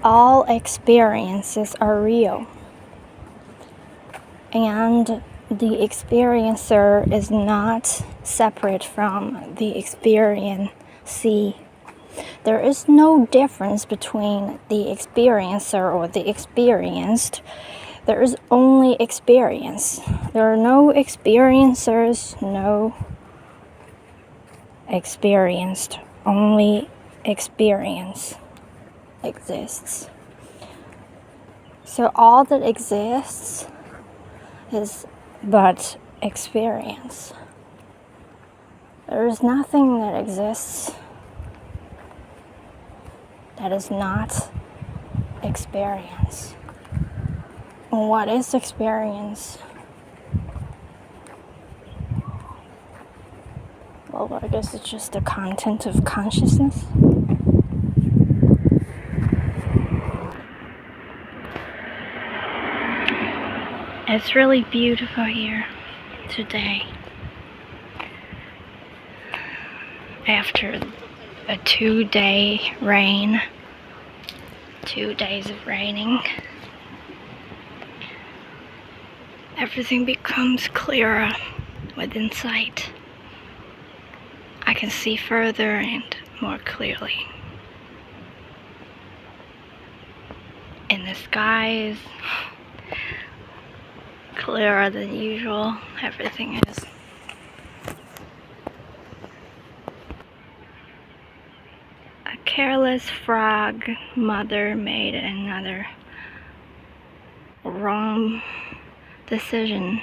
all experiences are real, and the experiencer is not separate from the experiencee. There is no difference between the experiencer or the experienced. There is only experience. There are no experiencers, no experienced. Only experience exists. So all that exists is but experience. There is nothing that exists that is not experience. And what is experience? Well, I guess it's just the content of consciousness. It's really beautiful here today. After a 2-day rain, 2 days of raining, everything becomes clearer within sight. I can see further and more clearly. And the sky is clearer than usual. Everything is. A careless frog mother made another wrong decision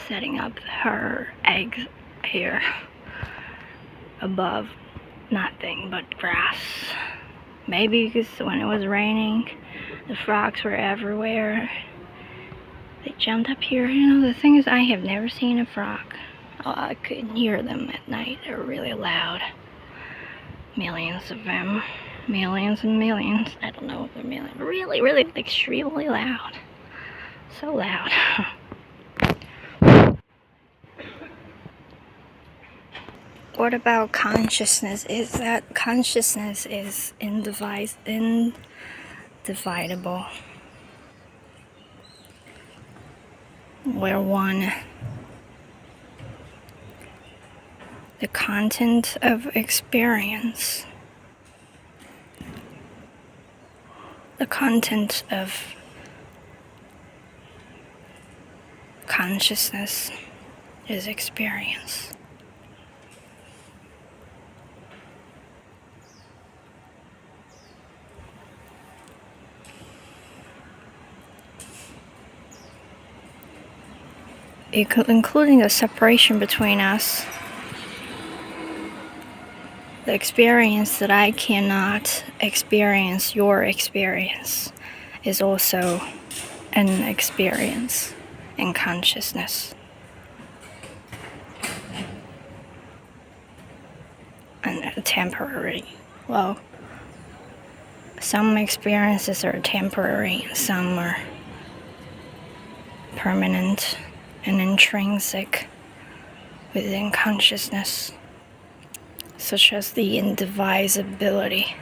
setting up her eggs here above nothing but grass. Maybe because when it was raining, the frogs were everywhere. They jumped up here. You know, the thing is, I have never seen a frog. Oh, I couldn't hear them at night. They were really loud. Millions of them. Millions and millions. I don't know if they're millions. Really, really extremely loud. So loud. What about consciousness? Is that consciousness is indivisible. We're one. The content of experience. The content of consciousness is experience. Including the separation between us, the experience that I cannot experience your experience is also an experience in consciousness. And temporary. Well, some experiences are temporary, some are permanent and intrinsic within consciousness, such as the indivisibility.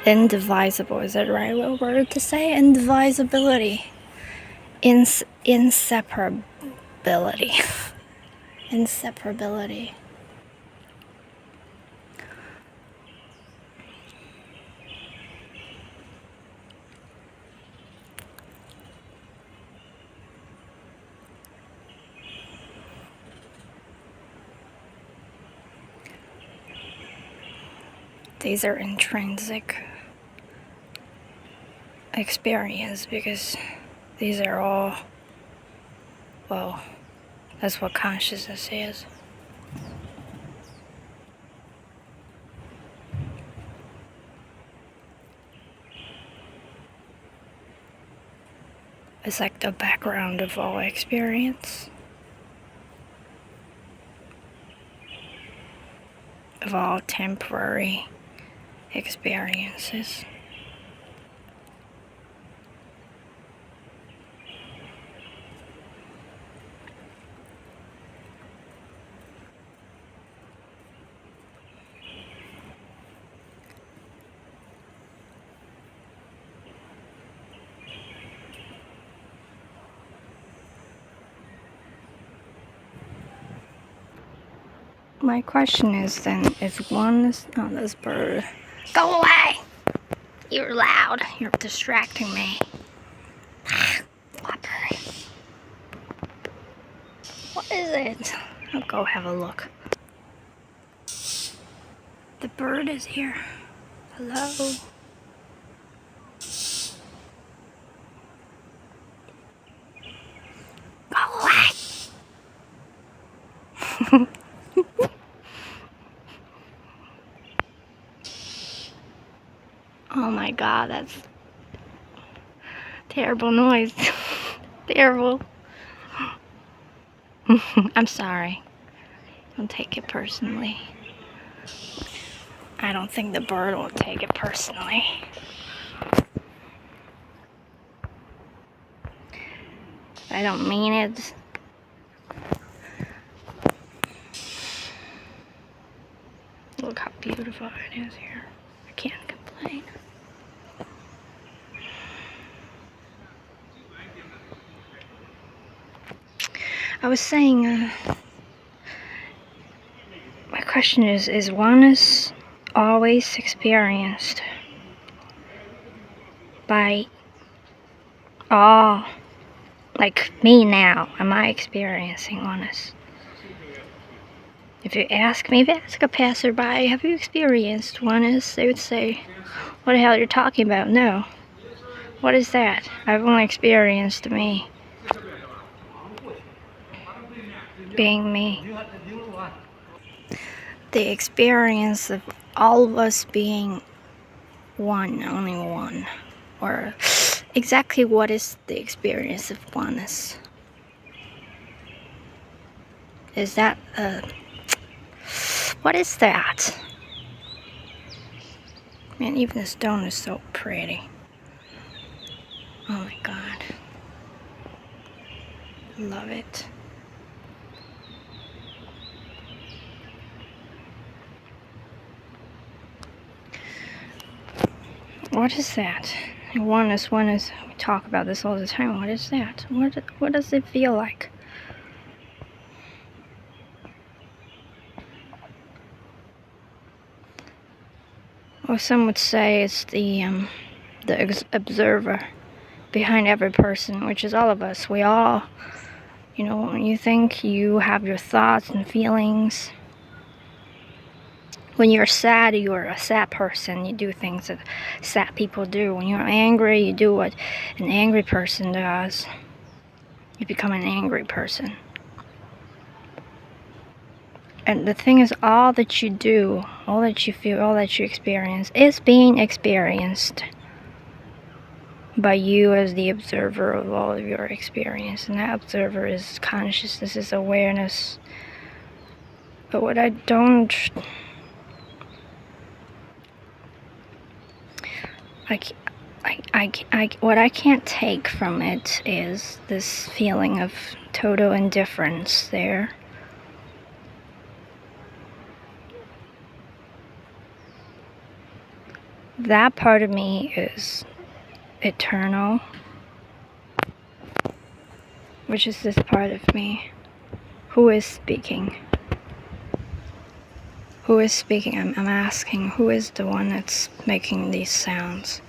Indivisible, is that the right word to say? Indivisibility. Inseparability. Inseparability. These are intrinsic experience because these are all, well, that's what consciousness is. It's like the background of all experience, of all temporary experiences. my question is then, is oneness not this bird? Go away! You're loud. You're distracting me. Flopper. What is it? I'll go have a look. The bird is here. Hello? Go away! Oh my god, that's terrible noise. Terrible. I'm sorry. Don't take it personally. I don't think the bird will take it personally. I don't mean it. Look how beautiful it is here. I can't complain. I was saying, my question is oneness always experienced by all, like me now? Am I experiencing oneness? If you ask a passerby, have you experienced oneness? They would say, what the hell are you talking about? No. What is that? I've only experienced me. Being me. The experience of all of us being one, only one. Or exactly what is the experience of oneness? Is that what is that? Man, even the stone is so pretty. Oh my god. Love it. What is that? Oneness. We talk about this all the time. What is that? What does it feel like? Well, some would say it's the observer behind every person, which is all of us. We all, when you think, you have your thoughts and feelings. When you're sad, you're a sad person. You do things that sad people do. When you're angry, you do what an angry person does. You become an angry person. And the thing is, all that you do, all that you feel, all that you experience is being experienced by you as the observer of all of your experience. And that observer is consciousness, is awareness. But what I don't... what I can't take from it is this feeling of total indifference there. That part of me is eternal, which is this part of me. Who is speaking? Who is speaking? I'm asking, who is the one that's making these sounds?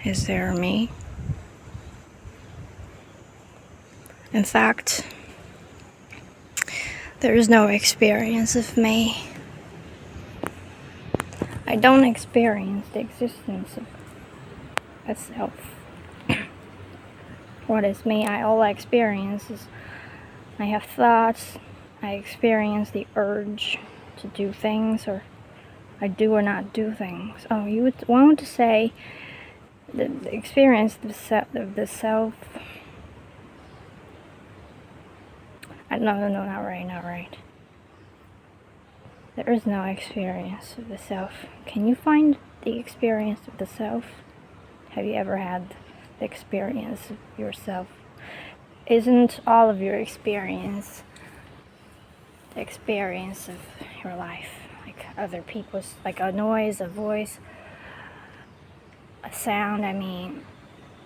Is there me? In fact, there is no experience of me. I don't experience the existence of a self. What is me? All I experience is I have thoughts. I experience the urge to do things, or I do or not do things. Oh, you would want to say the experience of the self. No, not right. There is no experience of the self. Can you find the experience of the self? Have you ever had the experience of yourself? Isn't all of your experience the experience of your life? Like other people's, like a noise, a voice, a sound,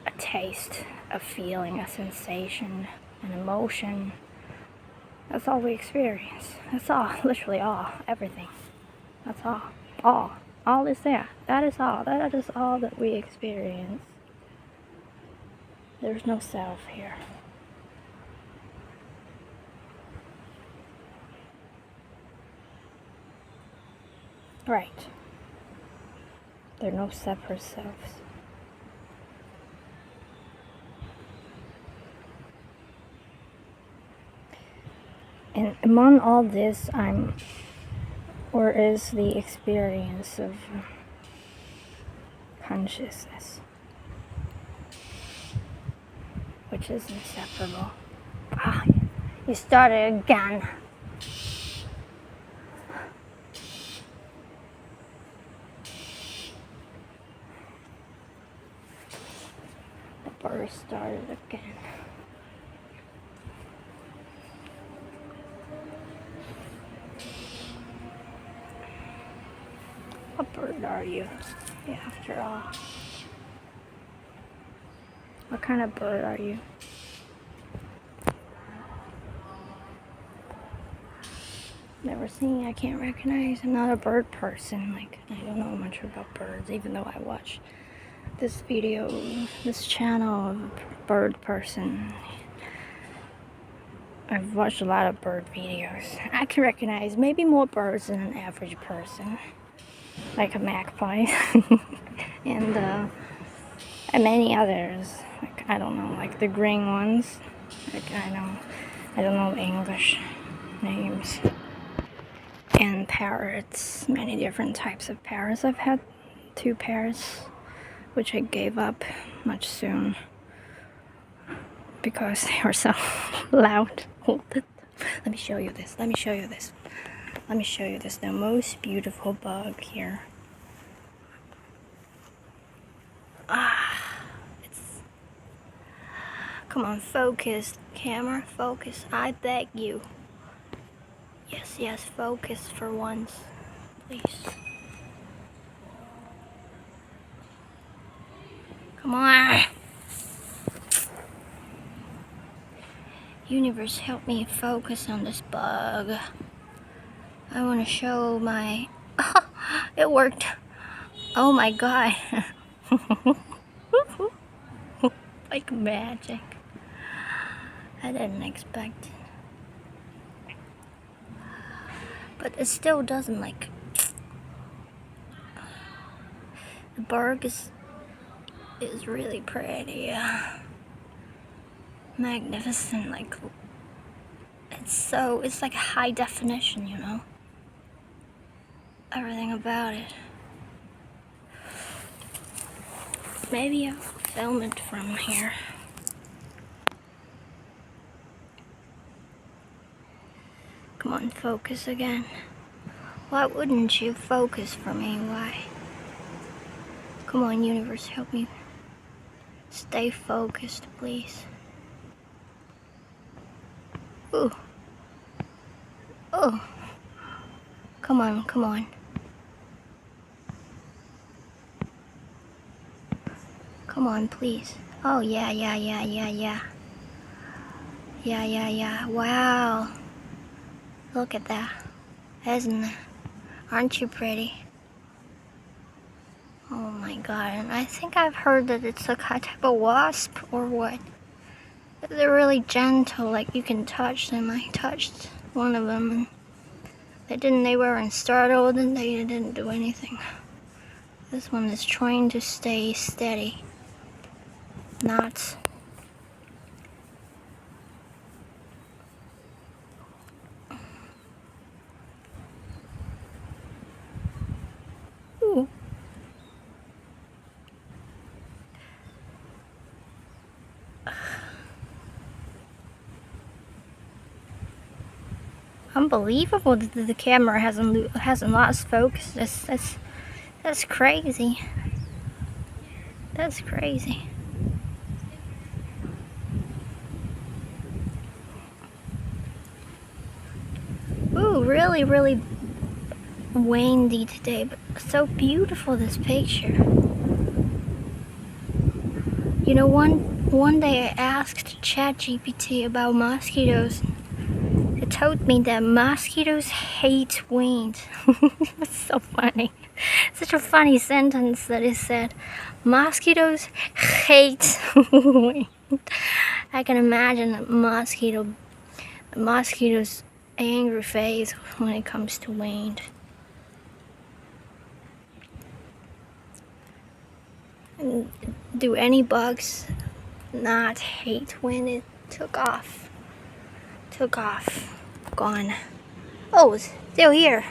a taste, a feeling, a sensation, an emotion. That's all we experience. That's all, literally all, everything. That's all. All is there. That is all. That is all that we experience. There's no self here. Right. There are no separate selves. And among all this, is the experience of consciousness, which is inseparable. Ah, you started again. The bird started again. What bird are you, after all? What kind of bird are you? Never seen, I can't recognize. I'm not a bird person. Like, I don't know much about birds, even though I watch this video, this channel of a bird person. I've watched a lot of bird videos. I can recognize maybe more birds than an average person. Like a magpie. and many others. Like, I don't know, like the green ones. Like, I don't know English names. And parrots, many different types of parrots. I've had 2 parrots, which I gave up much soon because they were so loud. Let me show you this. Let me show you this. Let me show you this. The most beautiful bug here. Come on, focus, camera, focus. I beg you. Yes, focus for once, please. Come on. Universe, help me focus on this bug. I want to show my... it worked. Oh my god. Like magic. I didn't expect it. But it still doesn't, like... The bird is really pretty. Magnificent, like... It's like high definition, you know? Everything about it. Maybe I'll film it from here. Come on, focus again. Why wouldn't you focus for me? Why? Come on, universe, help me. Stay focused, please. Ooh. Oh. Come on, come on. Come on, please. Oh, yeah. Yeah. Wow. Look at that. Aren't you pretty? Oh my god. And I think I've heard that it's a type of wasp or what. They're really gentle, like you can touch them. I touched one of them and they weren't startled and they didn't do anything. This one is trying to stay steady. Not. Ooh. Unbelievable that the camera hasn't lost focus. That's crazy. That's crazy. Ooh, really windy today, but so beautiful, this picture. You know, one day I asked ChatGPT about mosquitoes. It told me that mosquitoes hate wind. It's so funny. Such a funny sentence that it said, mosquitoes hate wind. I can imagine a mosquito's angry face when it comes to wind. And do any bugs not hate when it took off? Gone. Oh, it's still here.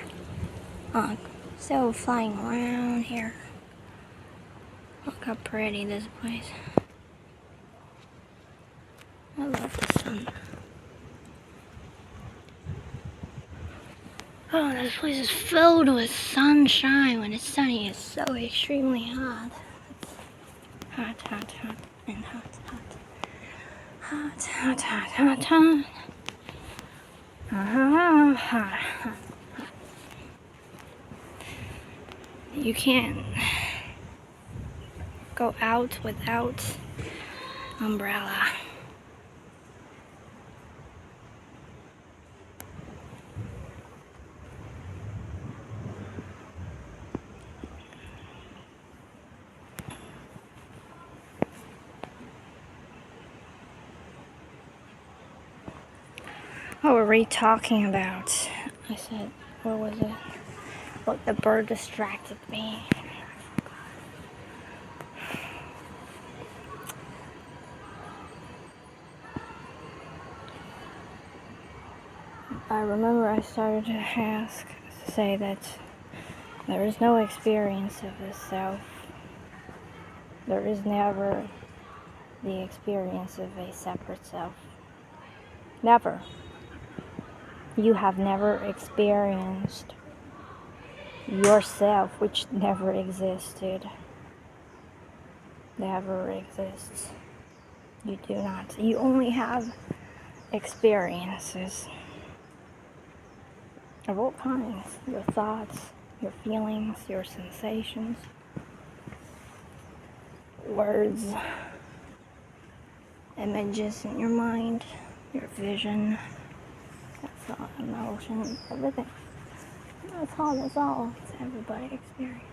Still flying around here. Look how pretty this place. I love the sun. Oh, this place is filled with sunshine. When it's sunny, it's so extremely hot. Hot, hot, hot, and hot, hot. Hot, hot, hot, hot, hot. Hot. You can't go out without umbrella. What were we talking about? I said, what was it? Look, the bird distracted me. I remember I started to say that there is no experience of the self. There is never the experience of a separate self. Never. You have never experienced yourself, which never existed. Never exists. You do not. You only have experiences of all kinds. Your thoughts, your feelings, your sensations, words, images in your mind, your vision. That's all, emotion, everything. That's all. It's everybody experience.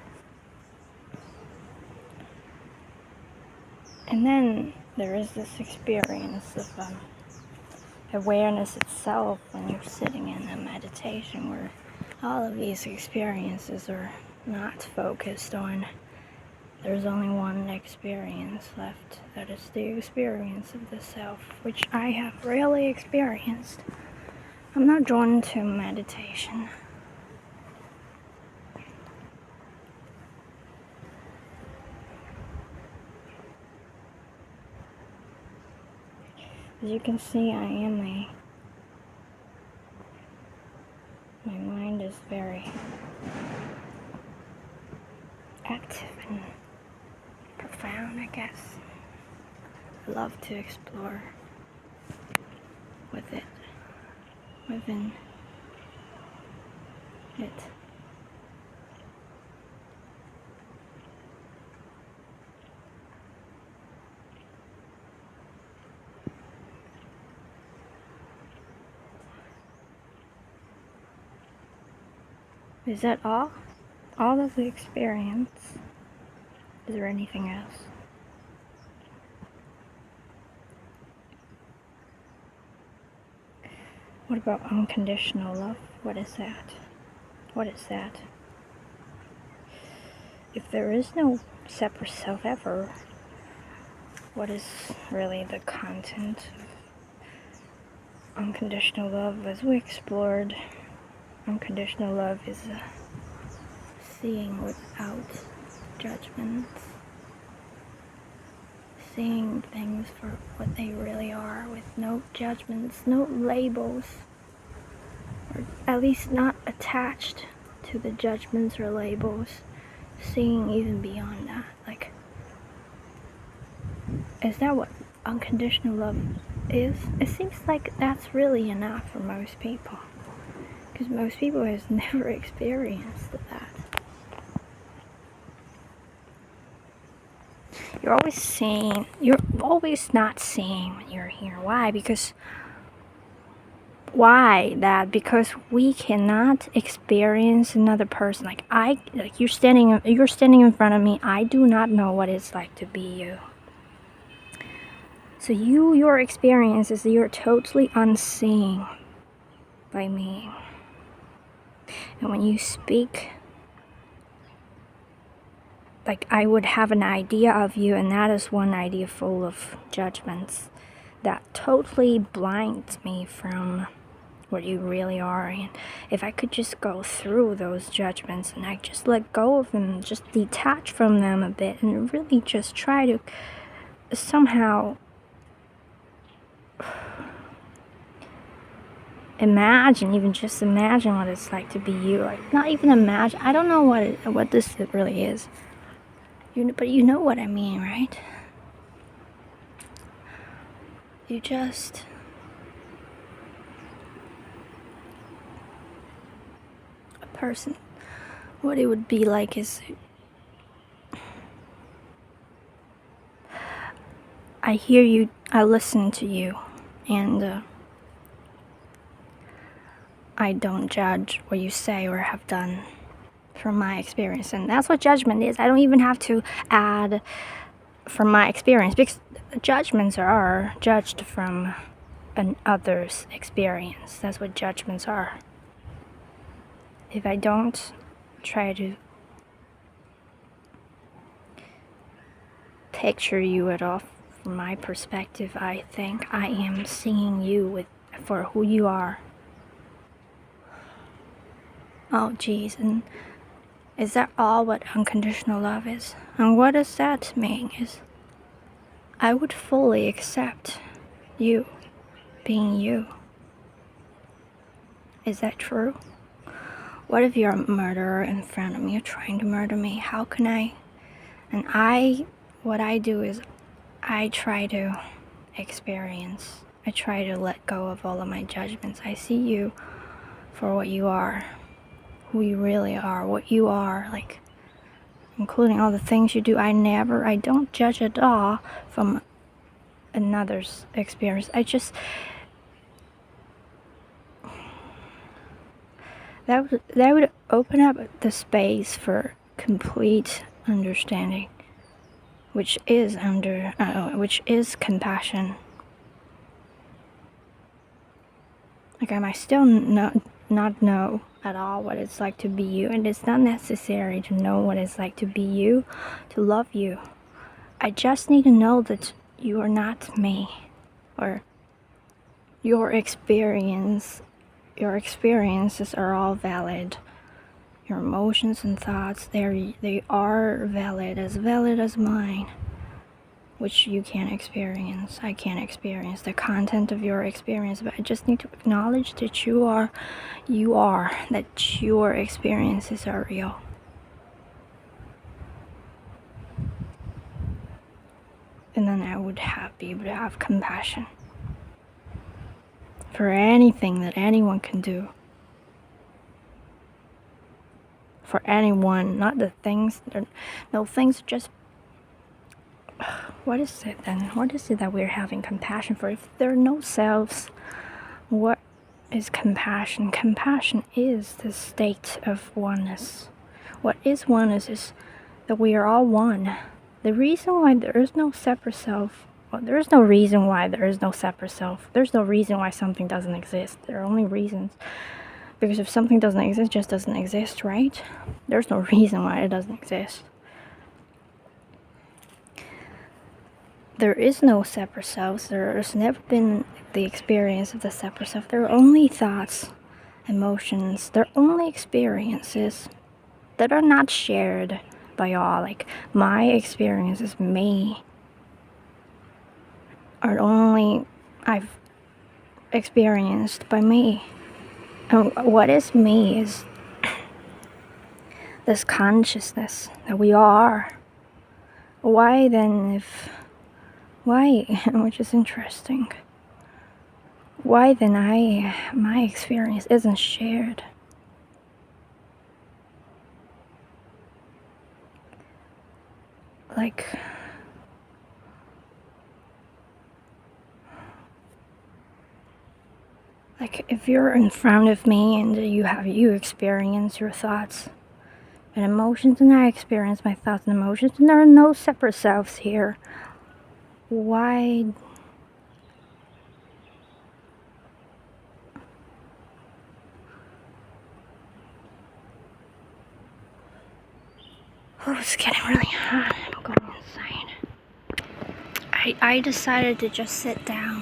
And then there is this experience of awareness itself when you're sitting in a meditation where all of these experiences are not focused on. There's only one experience left. That is the experience of the self, which I have really experienced. I'm not drawn to meditation. As you can see, my mind is very active and profound, I guess. I love to explore with it, within it. Is that all? All of the experience? Is there anything else? What about unconditional love? What is that? What is that? If there is no separate self ever, what is really the content of unconditional love? As we explored, unconditional love is seeing without judgments, seeing things for what they really are, with no judgments, no labels, or at least not attached to the judgments or labels, seeing even beyond that. Like, is that what unconditional love is? It seems like that's really enough for most people, because most people has never experienced that. You're always not seeing when you're here. Why? Why that? Because we cannot experience another person. Like you're standing in front of me. I do not know what it's like to be you. So your experiences, you're totally unseen by me. And when you speak, like I would have an idea of you, and that is one idea full of judgments that totally blinds me from what you really are. And if I could just go through those judgments and I just let go of them, just detach from them a bit, and really just try to somehow imagine what it's like to be you. Like, not even imagine. I don't know what this really is. But you know what I mean, right? You just a person. What it would be like is I hear you, I listen to you, and I don't judge what you say or have done from my experience. And that's what judgment is. I don't even have to add from my experience, because judgments are judged from an other's experience. That's what judgments are. If I don't try to picture you at all from my perspective, I think I am seeing you for who you are. Oh geez, and is that all what unconditional love is? And what does that mean is I would fully accept you being you. Is that true? What if you're a murderer in front of me? You're trying to murder me. How can I? And what I do is I try to experience. I try to let go of all of my judgments. I see you for what you are, who you really are, what you are, like, including all the things you do. I don't judge at all from another's experience. That would open up the space for complete understanding, which is compassion. Like, I might still not know at all what it's like to be you, and it's not necessary to know what it's like to be you, to love you. I just need to know that you are not me, or your experiences are all valid. Your emotions and thoughts, they are valid as mine, which you can't experience. I can't experience the content of your experience, but I just need to acknowledge that that your experiences are real. And then I would be able to have compassion for anything that anyone can do. For anyone, not the things. No things, just... What is it then? What is it that we're having compassion for? If there are no selves, what is compassion? Compassion is the state of oneness. What is oneness is that we are all one. The reason why there is no separate self, well, there is no reason why there is no separate self. There's no reason why something doesn't exist. There are only reasons. Because if something doesn't exist, it just doesn't exist, right? There's no reason why it doesn't exist. There is no separate selves. There's never been the experience of the separate self. There are only thoughts, emotions. They're only experiences that are not shared by all. Like, my experiences, me, are only I've experienced by me. And what is me is this consciousness that we are. Why then, which is interesting, why then my experience isn't shared? Like, Like if you're in front of me and you experience your thoughts and emotions, and I experience my thoughts and emotions, and there are no separate selves here. Why? Oh, it's getting really hot. I'm going inside. I decided to just sit down.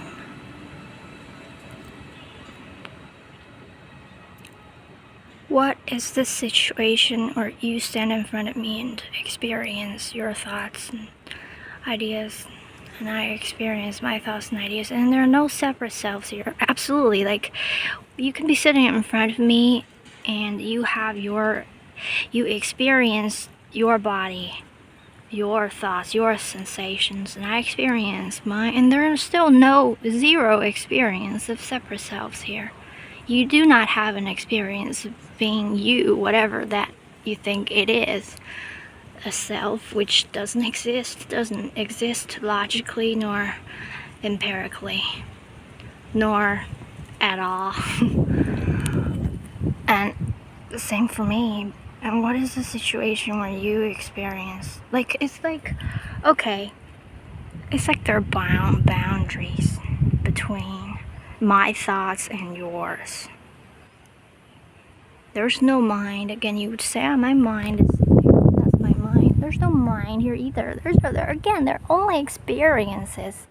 What is the situation where you stand in front of me and experience your thoughts and ideas, and I experience my thoughts and ideas, and there are no separate selves here? Absolutely. Like, you can be sitting in front of me and you experience your body, your thoughts, your sensations, and I experience mine, and there is still zero experience of separate selves here. You do not have an experience of being you, whatever that you think it is. A self which doesn't exist logically, nor empirically, nor at all. And the same for me. And what is the situation where you experience, like, it's like, okay, it's like there are boundaries between my thoughts and yours. There's no mind. Again, you would say, oh, my mind is, that's my mind. There's no mind here either. They're only experiences.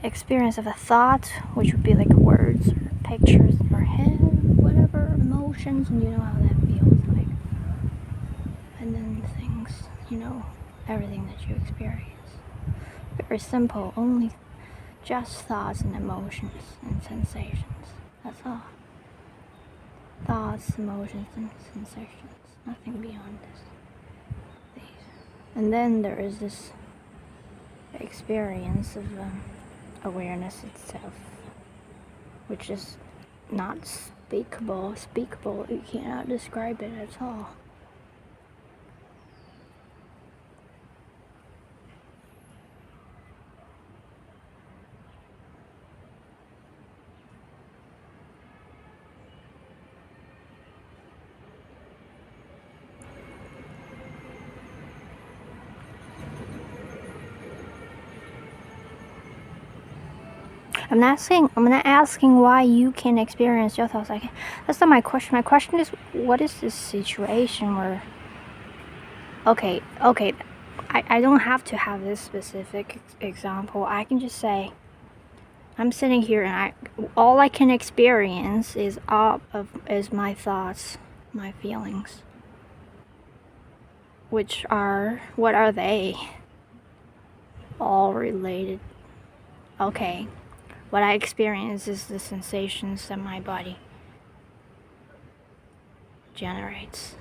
Experience of a thought, which would be like words or pictures in your head, whatever, emotions, and you know how that feels like. And then things, everything that you experience. Very simple, only just thoughts and emotions and sensations. That's all. Thoughts, emotions, and sensations. Nothing beyond this. And then there is this experience of awareness itself, which is not speakable. You cannot describe it at all. I'm not asking why you can experience your thoughts. That's not my question. My question is, what is this situation where, okay, I don't have to have this specific example. I can just say, I'm sitting here and all I can experience is my thoughts, my feelings. Which are, what are they? All related. Okay. What I experience is the sensations that my body generates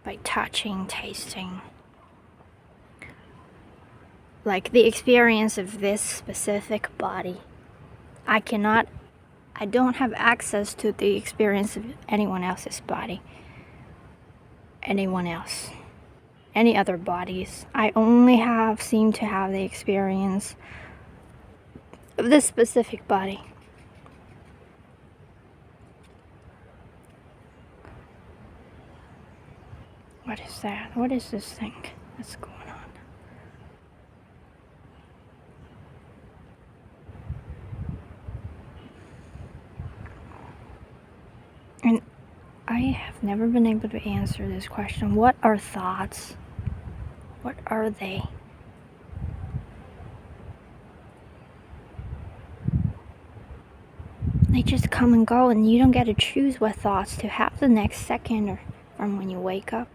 by touching, tasting. Like the experience of this specific body. I don't have access to the experience of anyone else's body. Anyone else. Any other bodies. I only seem to have the experience of this specific body. What is that? What is this thing that's going on? And I have never been able to answer this question. What are thoughts? What are they? They just come and go, and you don't get to choose what thoughts to have the next second or from when you wake up.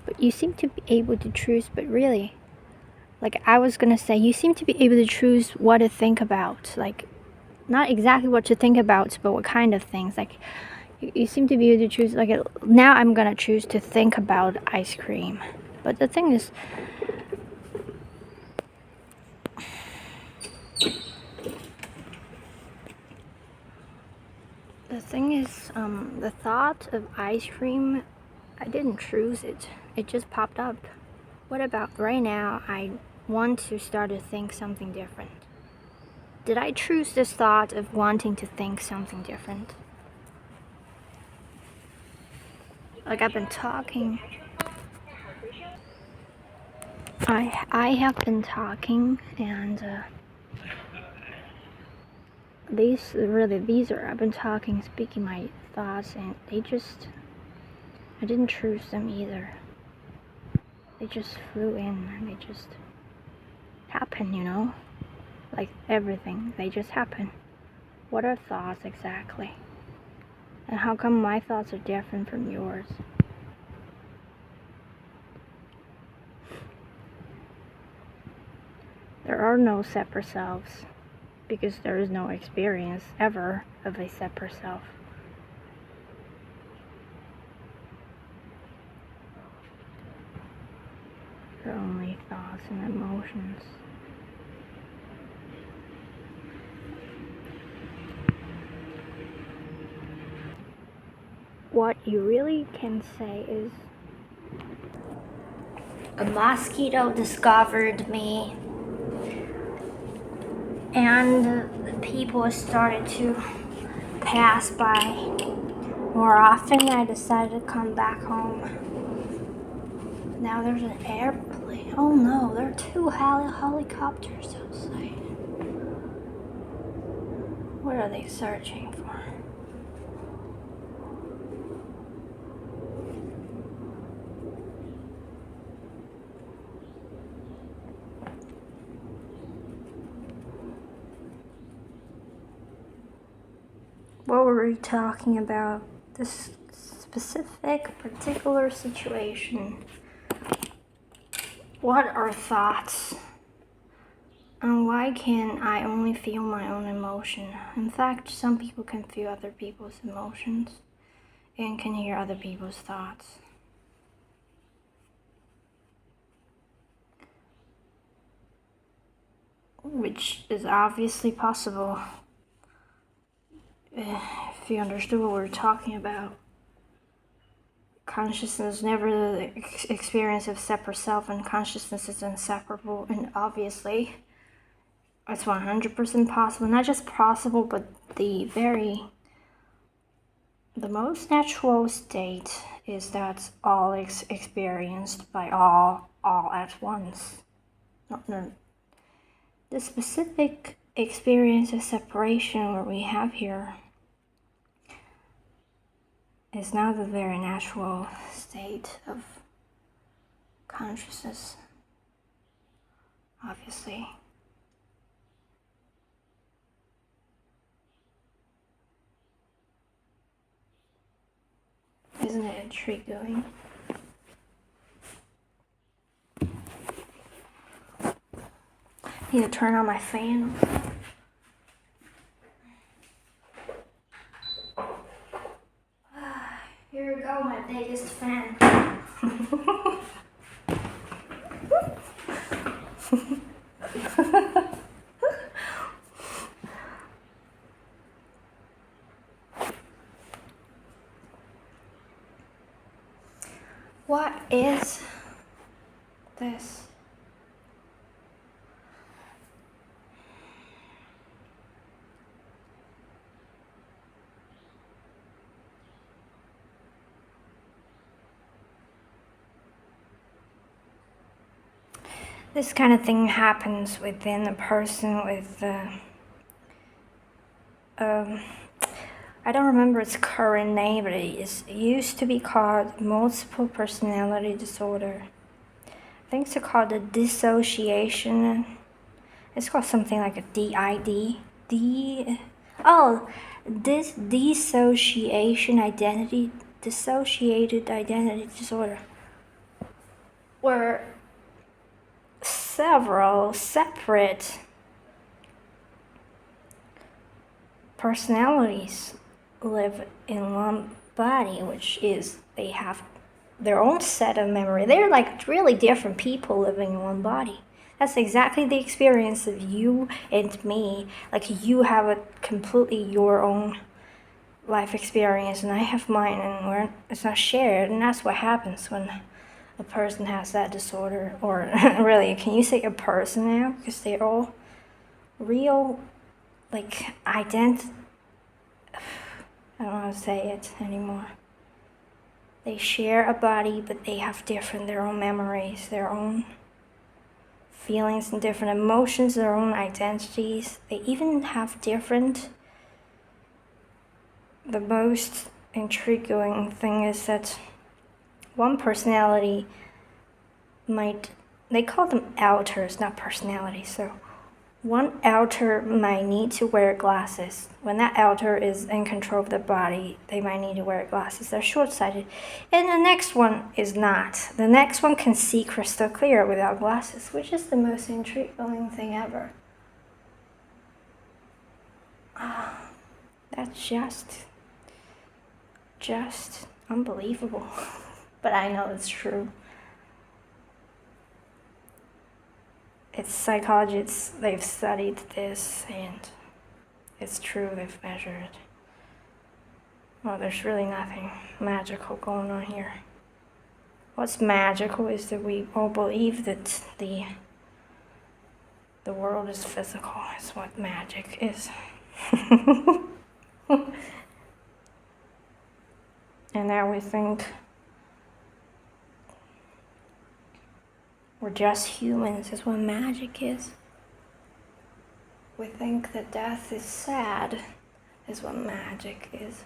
But you seem to be able to choose, but really, like I was gonna say, you seem to be able to choose what to think about. Like, not exactly what to think about, but what kind of things. Like, you seem to be able to choose, like, now I'm gonna choose to think about ice cream. But the thing is, the thought of ice cream, I didn't choose it. It just popped up. What about right now, I want to start to think something different. Did I choose this thought of wanting to think something different? Like I've been talking. I have been talking, and I've been talking, speaking my thoughts, and I didn't choose them either. They just flew in, and they just happen, like everything, they just happen. What are thoughts exactly? And how come my thoughts are different from yours? There are no separate selves, because there is no experience ever of a separate self. There are only thoughts and emotions. What you really can say is, a mosquito discovered me, and people started to pass by more often. I decided to come back home. Now there's an airplane. Oh no, there are two helicopters outside. What are they searching for? What were we talking about? This specific, particular situation. What are thoughts? And why can I only feel my own emotion? In fact, some people can feel other people's emotions and can hear other people's thoughts. Which is obviously possible if you understood what we're talking about. Consciousness is never the experience of separate self, and consciousness is inseparable, and obviously it's 100% possible. Not just possible, but the most natural state is that all is experienced by all at once. No. The specific experience of separation where we have here is now the very natural state of consciousness, obviously. Isn't it intriguing? Need to turn on my fan. Here we go, my biggest fan. What is this? This kind of thing happens within a person with I don't remember its current name, but it used to be called multiple personality disorder. I think it's called the dissociation. It's called something like a DID. This dissociated identity disorder, where several separate personalities live in one body, which is they have their own set of memory. They're like really different people living in one body. That's exactly the experience of you and me. Like you have a completely your own life experience, and I have mine, and it's not shared. And that's what happens when a person has that disorder. Or really, can you say a person now? Because they're all real like I don't know how to say it anymore. They share a body, but they have their own memories, their own feelings and different emotions, their own identities. They even have different. The most intriguing thing is that one personality they call them alters, not personalities. So one alter might need to wear glasses. When that alter is in control of the body, they might need to wear glasses. They're short-sighted. And the next one is not. The next one can see crystal clear without glasses, which is the most intriguing thing ever. That's just unbelievable. But I know it's true. It's psychologists, they've studied this, and it's true, they've measured. Well, there's really nothing magical going on here. What's magical is that we all believe that the world is physical. Is what magic is. And now we think we're just humans, is what magic is. We think that death is sad, is what magic is.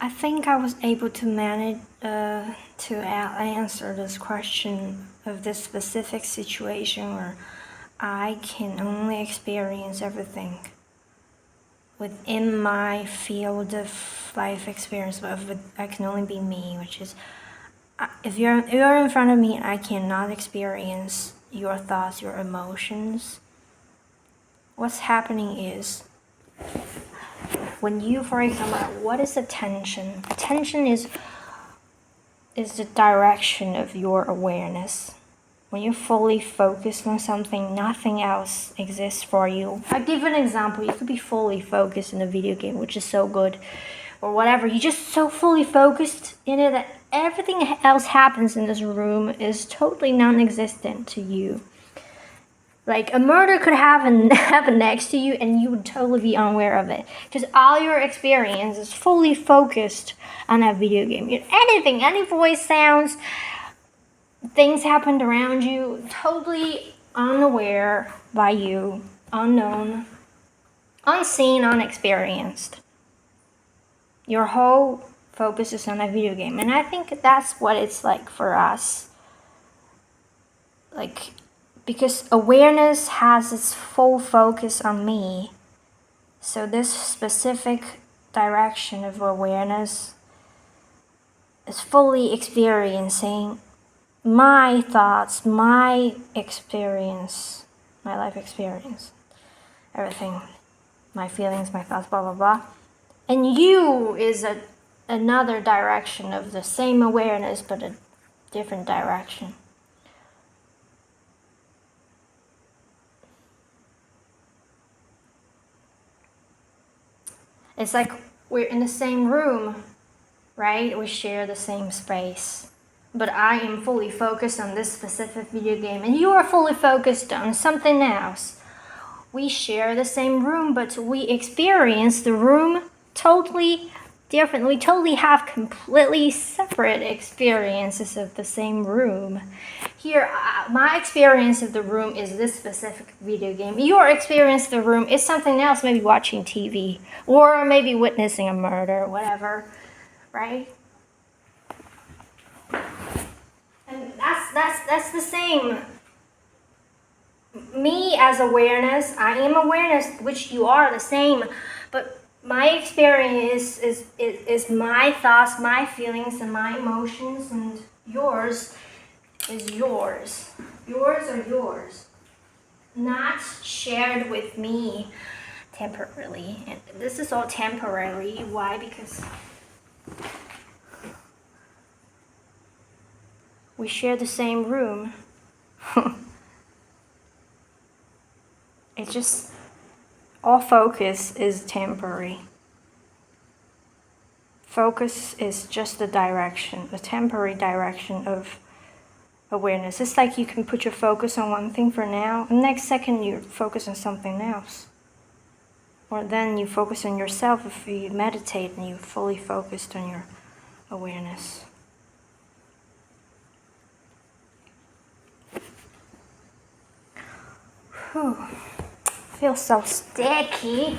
I think I was able to manage to answer this question of this specific situation where I can only experience everything within my field of life experience. I can only be me, which is if you're in front of me, I cannot experience your thoughts, your emotions. What's happening is, when you, for example, what is attention? Attention is the direction of your awareness. When you're fully focused on something, nothing else exists for you. I'll give an example. You could be fully focused in a video game, which is so good, or whatever. You're just so fully focused in it that everything else happens in this room is totally non-existent to you. Like a murder could happen next to you and you would totally be unaware of it. Because all your experience is fully focused on that video game. Anything, any voice sounds, things happened around you, totally unaware by you, unknown, unseen, unexperienced. Your whole focus is on that video game. And I think that's what it's like for us. Like, because awareness has its full focus on me. So this specific direction of awareness is fully experiencing my thoughts, my experience, my life experience, everything, my feelings, my thoughts, blah, blah, blah. And you is another direction of the same awareness, but a different direction. It's like we're in the same room, right? We share the same space. But I am fully focused on this specific video game, and you are fully focused on something else. We share the same room, but we experience the room totally different. We totally have completely separate experiences of the same room. Here, my experience of the room is this specific video game. Your experience of the room is something else, maybe watching TV, or maybe witnessing a murder, whatever, right? And that's the same. Me as awareness, I am awareness, which you are the same, but my experience is my thoughts, my feelings, and my emotions, and yours is yours. Yours are yours. Not shared with me temporarily. And this is all temporary. Why? Because we share the same room. It's just All focus is temporary. Focus is just the direction, the temporary direction of awareness. It's like you can put your focus on one thing for now, and next second you focus on something else. Or then you focus on yourself if you meditate and you fully focused on your awareness. Whew. Feels so sticky.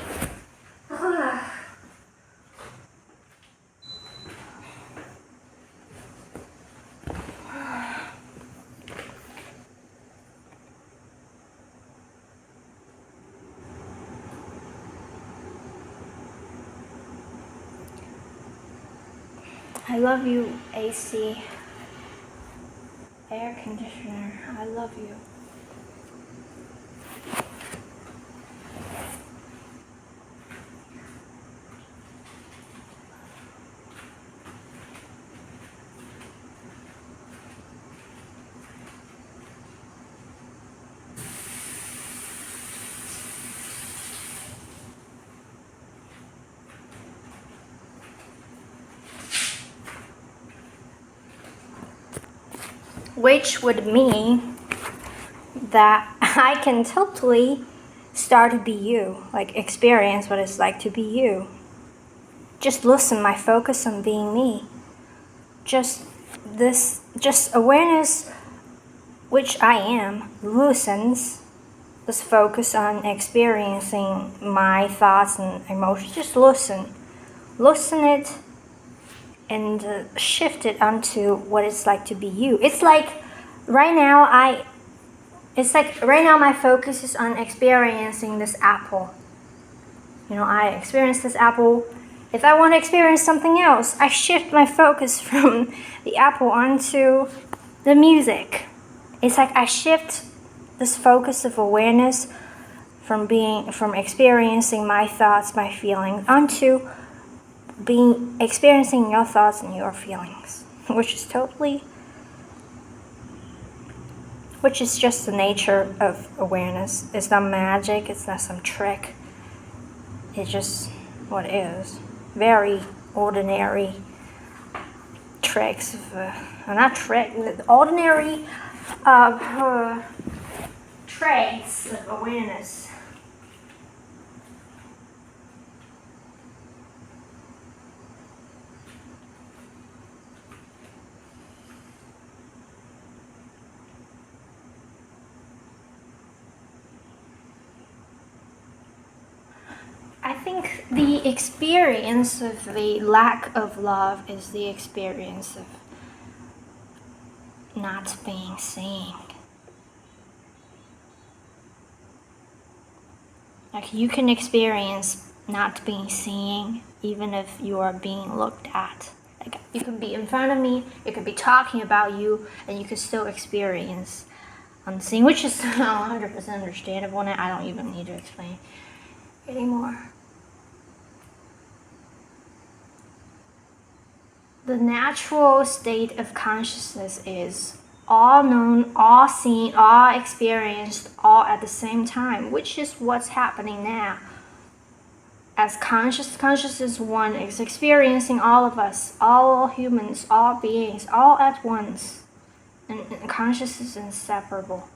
I love you, AC. Air conditioner. I love you. Which would mean that I can totally start to be you, like experience what it's like to be you. Just loosen my focus on being me. Just awareness, which I am, loosens this focus on experiencing my thoughts and emotions. Just loosen it and shift it onto what it's like to be you. It's like right now my focus is on experiencing this apple. I experience this apple. If I want to experience something else, I shift my focus from the apple onto the music. It's like I shift this focus of awareness from experiencing my thoughts, my feelings, onto experiencing your thoughts and your feelings, which is just the nature of awareness. It's not magic, it's not some trick. It's just what it is. Very ordinary tricks ordinary traits of awareness. I think the experience of the lack of love is the experience of not being seen. Like you can experience not being seen even if you are being looked at. Like you can be in front of me, you could be talking about you, and you can still experience unseen, which is 100% understandable, and I don't even need to explain anymore. The natural state of consciousness is all known, all seen, all experienced, all at the same time, which is what's happening now. As conscious is one, is experiencing all of us, all humans, all beings, all at once. And conscious is inseparable.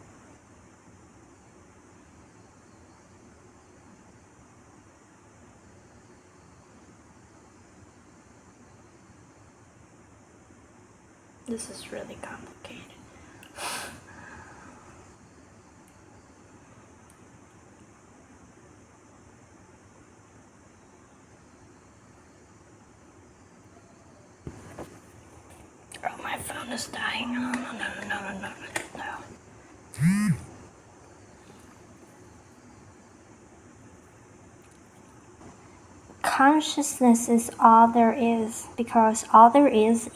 This is really complicated. Oh, my phone is dying. No. Consciousness is all there is, because all there is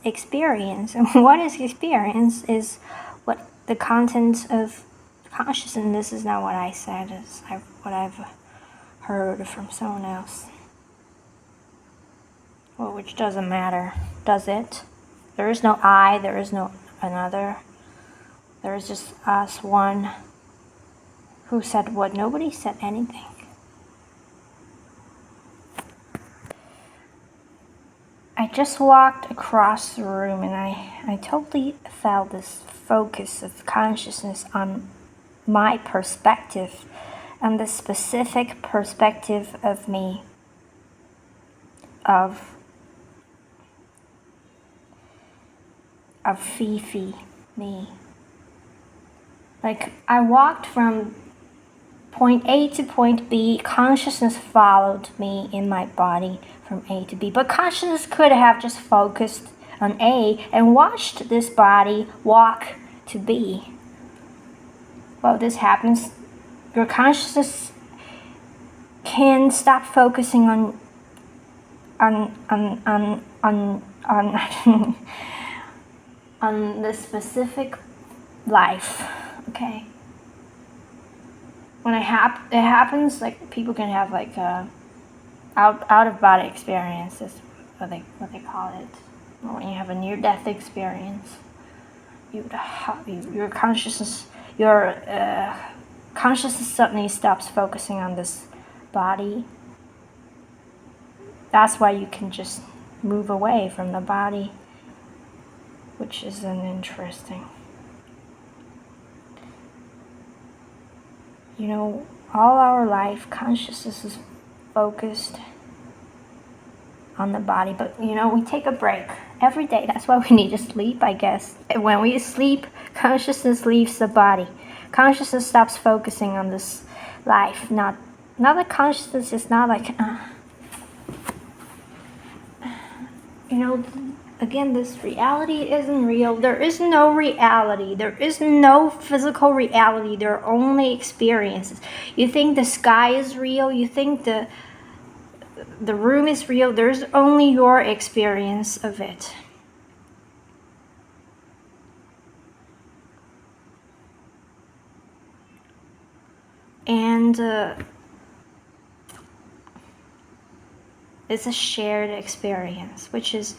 experience. And what is experience is what the content of consciousness. This is not what I said, it's what I've heard from someone else. Well, which doesn't matter, does it? There is no I, there is no another. There is just us, one. Who said what? Nobody said anything. I just walked across the room and I totally felt this focus of consciousness on my perspective and the specific perspective of me, of Fifi, me. Like, I walked from point A to point B, consciousness followed me in my body from A to B, but consciousness could have just focused on A and watched this body walk to B. Well, this happens. Your consciousness can stop focusing on on the specific life. Okay. When it happens, like, people can have like out of body experiences, what they call it. Or when you have a near death experience, your consciousness suddenly stops focusing on this body. That's why you can just move away from the body, which is an interesting. You know, all our life, consciousness is focused on the body, but you know, we take a break every day. That's why we need to sleep, I guess. When we sleep, consciousness leaves the body. Consciousness stops focusing on this life. Not that consciousness is not like, you know, again, this reality isn't real. There is no reality. There is no physical reality. There are only experiences. You think the sky is real. You think the room is real. There's only your experience of it. And it's a shared experience, which is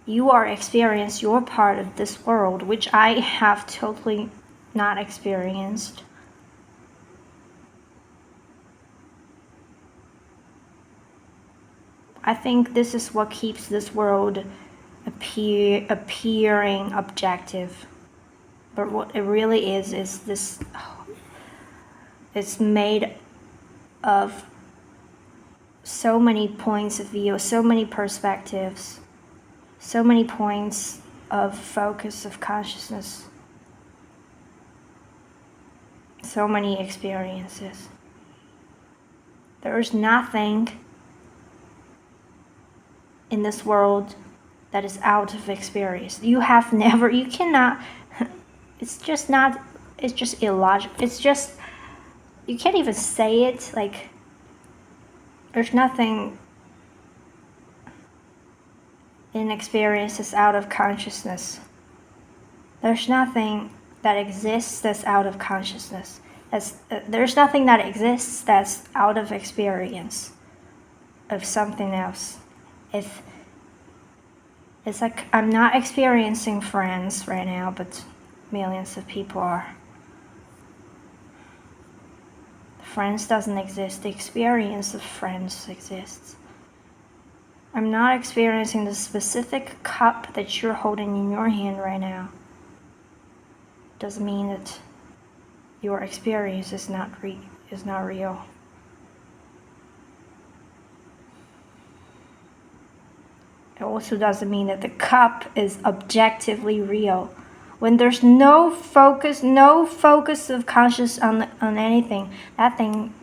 you are experienced your part of this world, which I have totally not experienced. I think this is what keeps this world appearing objective. But what it really is this, it's made of so many points of view, so many perspectives, so many points of focus of consciousness, so many experiences. There is nothing in this world that is out of experience. You cannot, it's just illogical. It's just, you can't even say it, like, there's nothing in experience that's out of consciousness. There's nothing that exists that's out of consciousness. There's nothing that exists that's out of experience of something else. If it's like, I'm not experiencing friends right now, but millions of people are. Friends doesn't exist. The experience of friends exists. I'm not experiencing the specific cup that you're holding in your hand right now. Doesn't mean that your experience is not real. It also doesn't mean that the cup is objectively real. When there's no focus of conscious on anything, that thing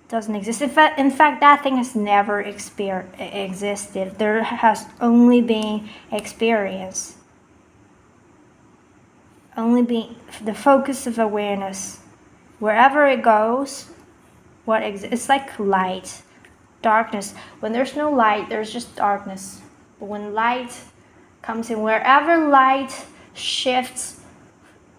doesn't exist. In fact, that thing has never existed. There has only been experience. Only being the focus of awareness. Wherever it goes, it's like light, darkness. When there's no light, there's just darkness. But when light comes in, wherever light shifts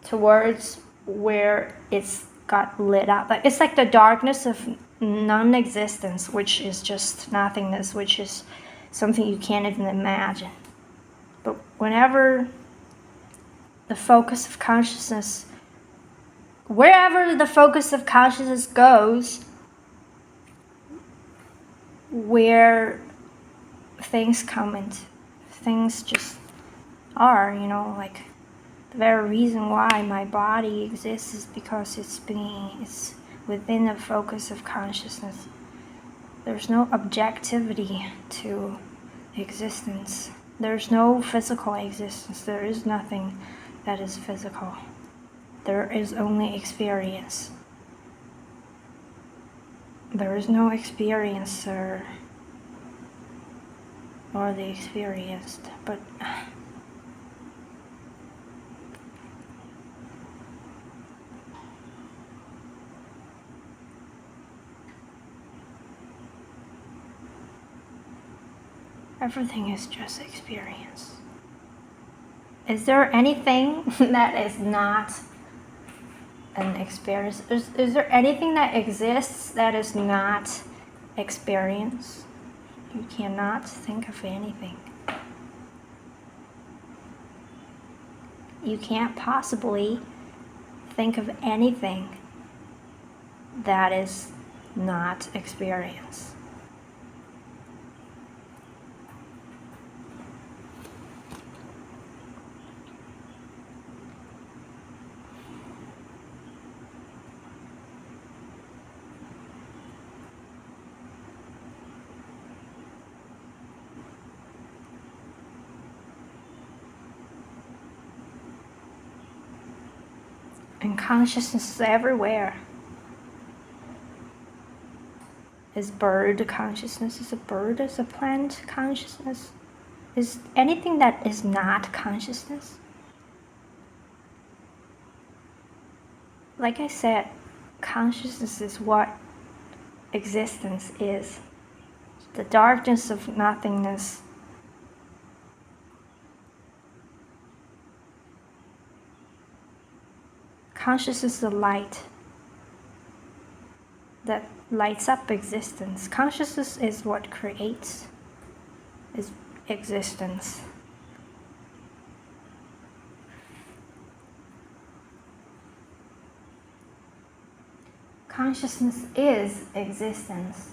towards where it's got lit up, like, it's like the darkness of non-existence, which is just nothingness, which is something you can't even imagine. But whenever the focus of consciousness, wherever the focus of consciousness goes, where things come and things just are, like the very reason why my body exists is because it's within the focus of consciousness. There's no objectivity to existence. There's no physical existence. There is nothing that is physical. There is only experience. There is no experiencer or the experienced, but everything is just experience. Is there anything that is not an experience? Is there anything that exists that is not experience? You cannot think of anything. You can't possibly think of anything that is not experience. And consciousness is everywhere. Is bird consciousness? Is a bird? Is a plant consciousness? Is anything that is not consciousness? Like I said, consciousness is what existence is. The darkness of nothingness. Consciousness is the light that lights up existence. Consciousness is what creates existence. Consciousness is existence.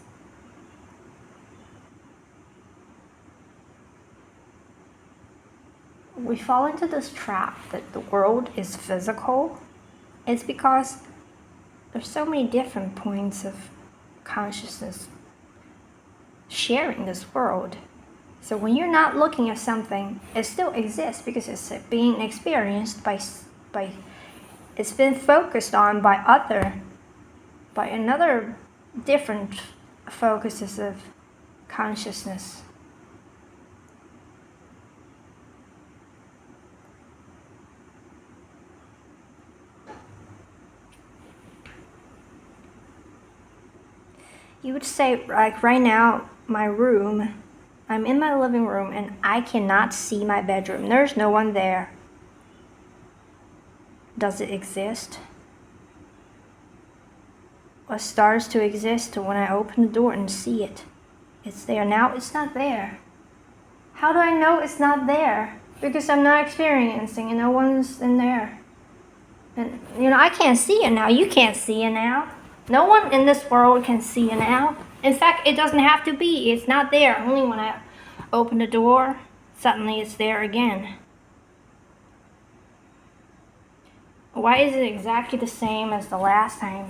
We fall into this trap that the world is physical. It's because there's so many different points of consciousness sharing this world. So when you're not looking at something, it still exists because it's being experienced by it's been focused on by another different focuses of consciousness. You would say, like right now, my room, I'm in my living room and I cannot see my bedroom. There's no one there. Does it exist? What starts to exist when I open the door and see it? It's there. Now it's not there. How do I know it's not there? Because I'm not experiencing and no one's in there. And I can't see it now. You can't see it now. No one in this world can see it now. In fact, it doesn't have to be. It's not there. Only when I open the door, suddenly it's there again. Why is it exactly the same as the last time?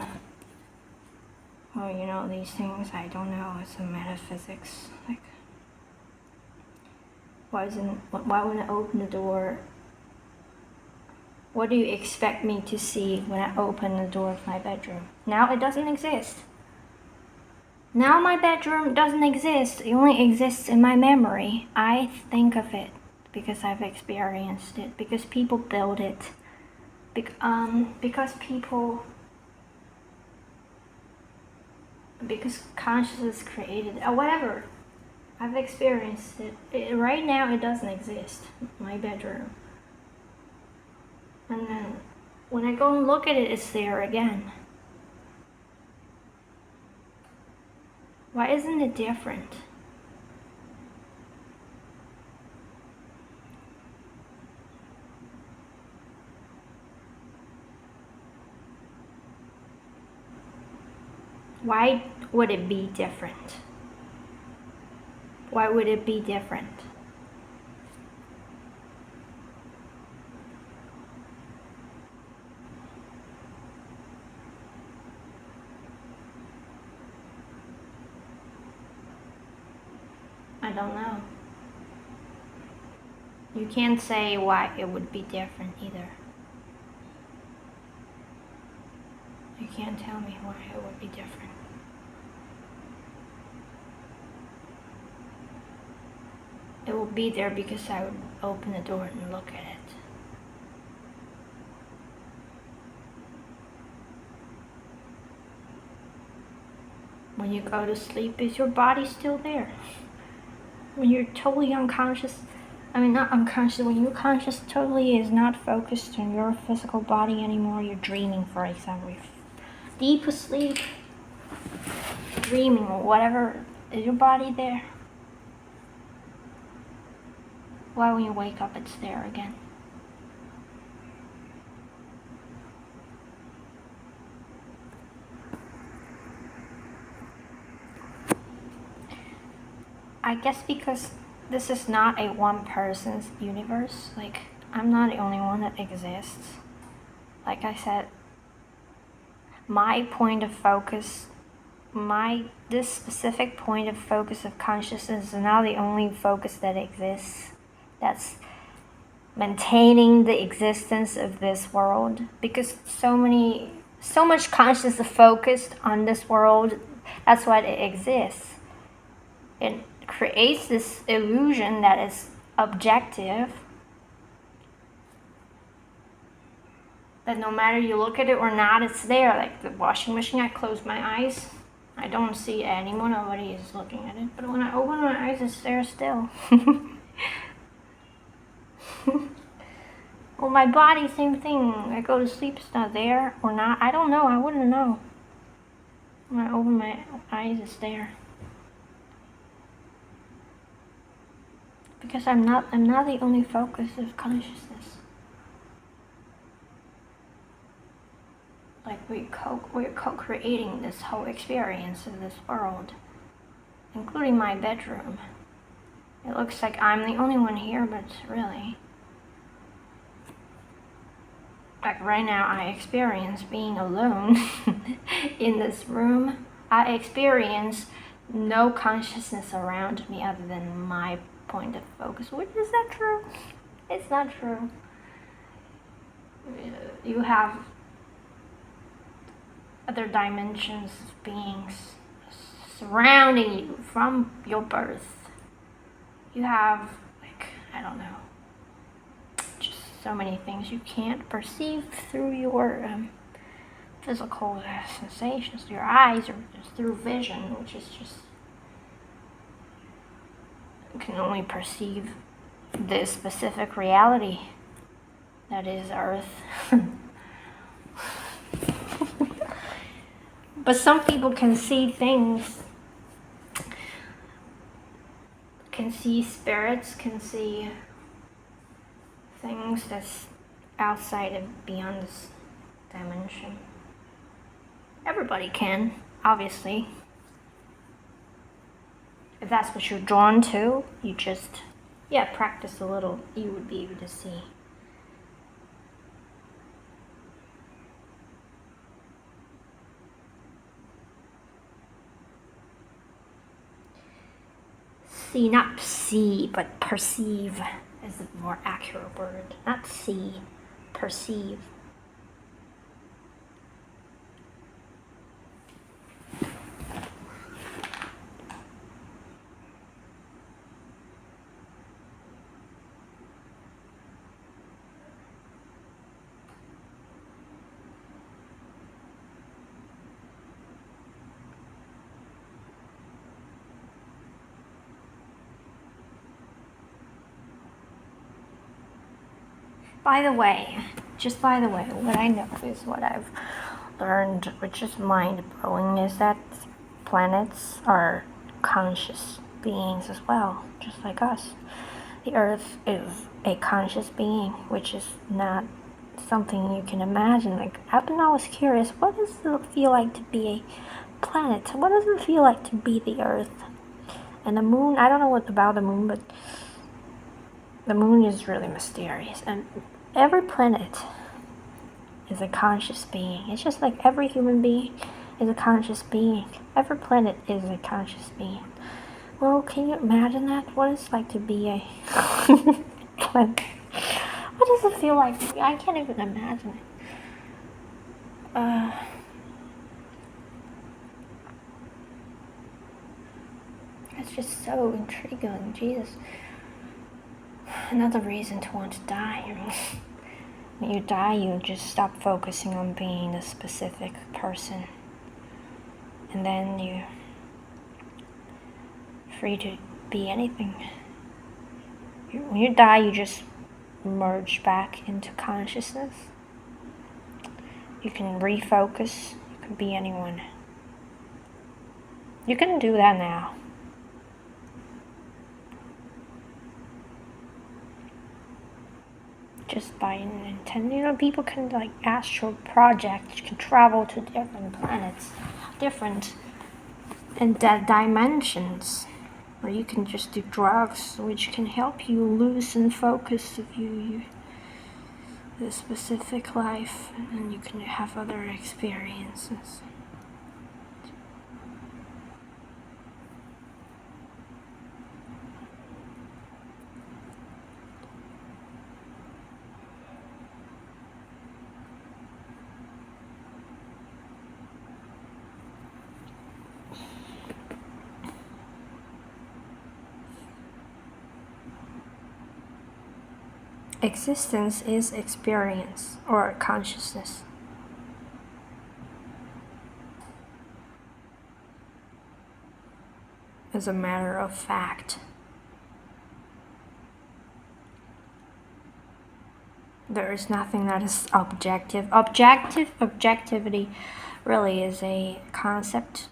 Well, these things, I don't know. It's a metaphysics. Why when I open the door, what do you expect me to see when I open the door of my bedroom? Now it doesn't exist. Now my bedroom doesn't exist. It only exists in my memory. I think of it because I've experienced it, because people build it, because consciousness created it, or whatever. I've experienced it. Right now it doesn't exist, my bedroom. And then when I go and look at it, it's there again. Why isn't it different? Why would it be different? Why would it be different? I don't know. You can't say why it would be different either. You can't tell me why it would be different. It will be there because I would open the door and look at it. When you go to sleep, is your body still there? When you're totally unconscious, not unconscious, when you're conscious totally is not focused on your physical body anymore, you're dreaming, for example. You're deep asleep, dreaming or whatever, is your body there? Why when you wake up it's there again? I guess because this is not a one person's universe. Like, I'm not the only one that exists. Like I said, my point of focus, this specific point of focus of consciousness is now the only focus that exists. That's maintaining the existence of this world. Because so much consciousness is focused on this world, that's why it exists. It creates this illusion that is objective, that no matter you look at it or not, it's there. Like the washing machine, I close my eyes, I don't see it anymore, nobody is looking at it, but when I open my eyes, it's there still. Well, my body, same thing. I go to sleep, it's not there or not, I don't know, I wouldn't know. When I open my eyes, it's there. Because I'm not the only focus of consciousness. Like we're co-creating this whole experience of this world, including my bedroom. It looks like I'm the only one here, but really, like right now I experience being alone in this room. I experience no consciousness around me other than my point of focus. Which is that true? It's not true. You have other dimensions of beings surrounding you from your birth. You have, like, I don't know, just so many things you can't perceive through your physical sensations, your eyes, or just through vision, which is just, you can only perceive this specific reality that is Earth. But some people can see things, can see spirits, can see things that's outside of beyond this dimension. Everybody can, obviously. If that's what you're drawn to, you just, practice a little, you would be able to see. See, not see, but perceive is a more accurate word. Not see, perceive. By the way, what I know is what I've learned, which is mind-blowing, is that planets are conscious beings as well, just like us. The Earth is a conscious being, which is not something you can imagine. Like, I've been always curious, what does it feel like to be a planet? What does it feel like to be the Earth? And the moon, I don't know what about the moon, but the moon is really mysterious. And every planet is a conscious being. It's just like every human being is a conscious being. Every planet is a conscious being. Well, can you imagine that? What it's like to be a planet? What does it feel like? I can't even imagine it. It's just so intriguing. Jesus. Another reason to want to die, you know. When you die, you just stop focusing on being a specific person. And then you're free to be anything. When you die, you just merge back into consciousness. You can refocus. You can be anyone. You can do that now. Just by an intent. You know, people can like astral project. You can travel to different planets, different dimensions. Or you can just do drugs, which can help you loosen focus of the specific life, and you can have other experiences. Existence is experience or consciousness. As a matter of fact. There is nothing that is objective. Objectivity really is a concept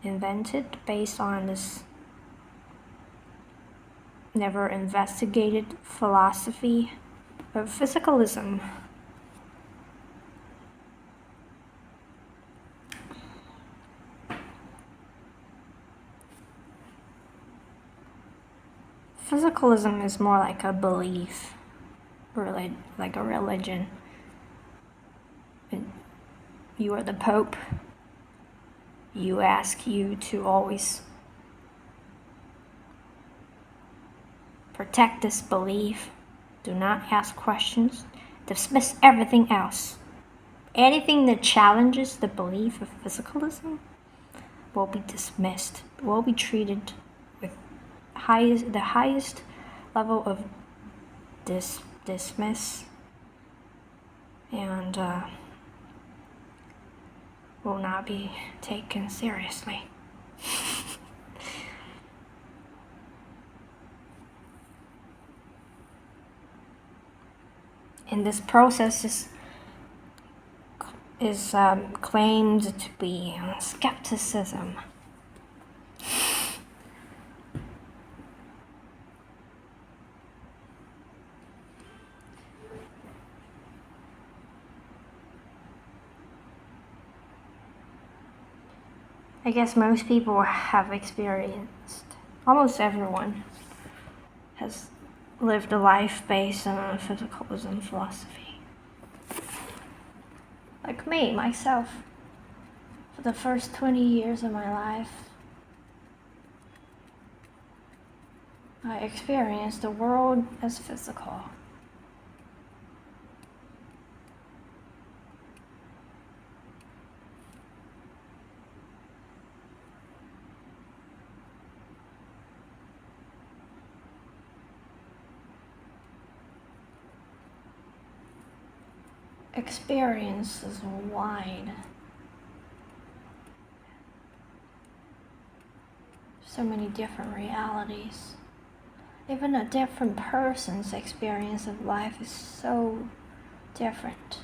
invented based on this never investigated philosophy of physicalism. Physicalism is more like a belief, like a religion. You are the Pope. You ask you to always protect this belief. Do not ask questions. Dismiss everything else. Anything that challenges the belief of physicalism will be dismissed, will be treated with the highest level of dismiss, and will not be taken seriously. And this process is claimed to be skepticism. I guess most people have experienced, almost everyone has lived a life based on a physicalism philosophy. Like me, myself, for the first 20 years of my life, I experienced the world as physical. Experience is wide. So many different realities. Even a different person's experience of life is so different.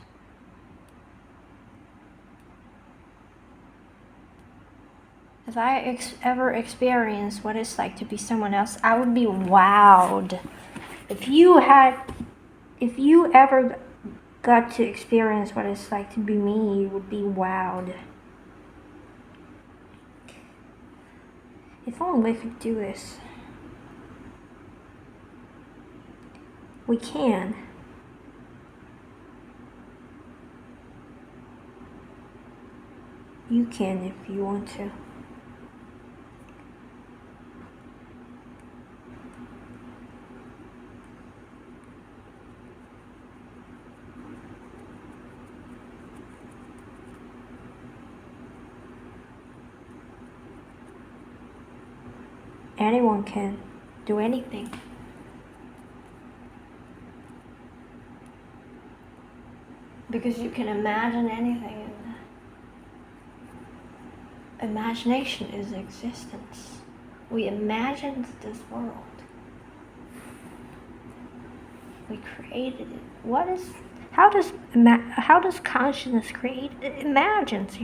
If I ever experienced what it's like to be someone else, I would be wowed. If you ever got to experience what it's like to be me, you would be wowed. If only we could do this. We can. You can if you want to. Anyone can do anything. Because you can imagine anything. Imagination is existence. We imagined this world. We created it. How does consciousness create? It imagines.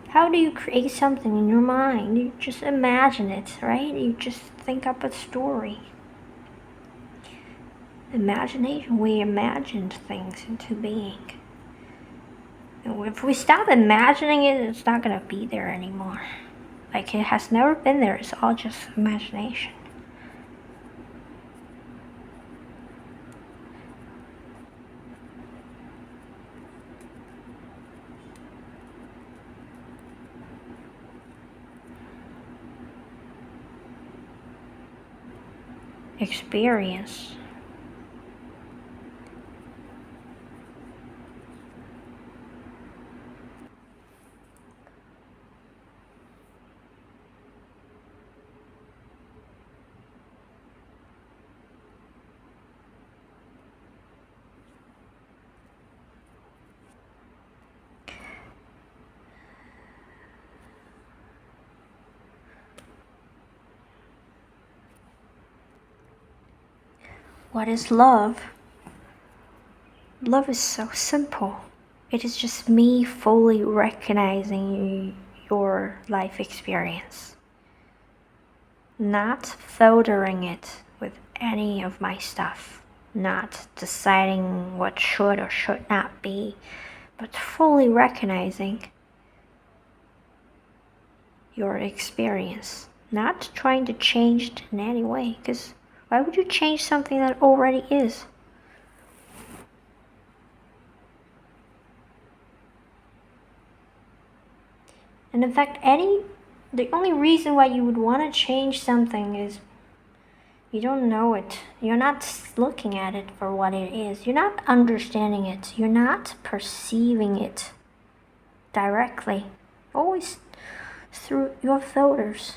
How do you create something in your mind? You just imagine it, right? You just think up a story. Imagination, we imagined things into being. And if we stop imagining it, it's not going to be there anymore. Like, it has never been there. It's all just imagination. Experience. What is love? Love is so simple. It is just me fully recognizing your life experience, not filtering it with any of my stuff, not deciding what should or should not be, but fully recognizing your experience, not trying to change it in any way, because why would you change something that already is? And in fact, the only reason why you would want to change something is you don't know it. You're not looking at it for what it is. You're not understanding it. You're not perceiving it directly. Always through your filters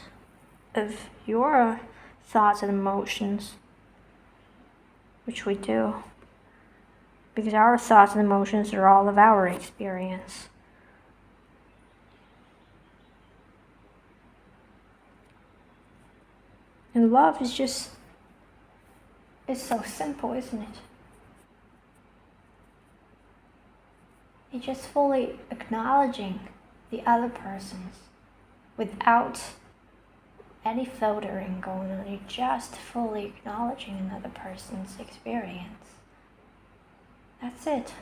of your thoughts and emotions, which we do. Because our thoughts and emotions are all of our experience. And love is just, it's so simple, isn't it? It's just fully acknowledging the other person's without any filtering going on. You're just fully acknowledging another person's experience. That's it.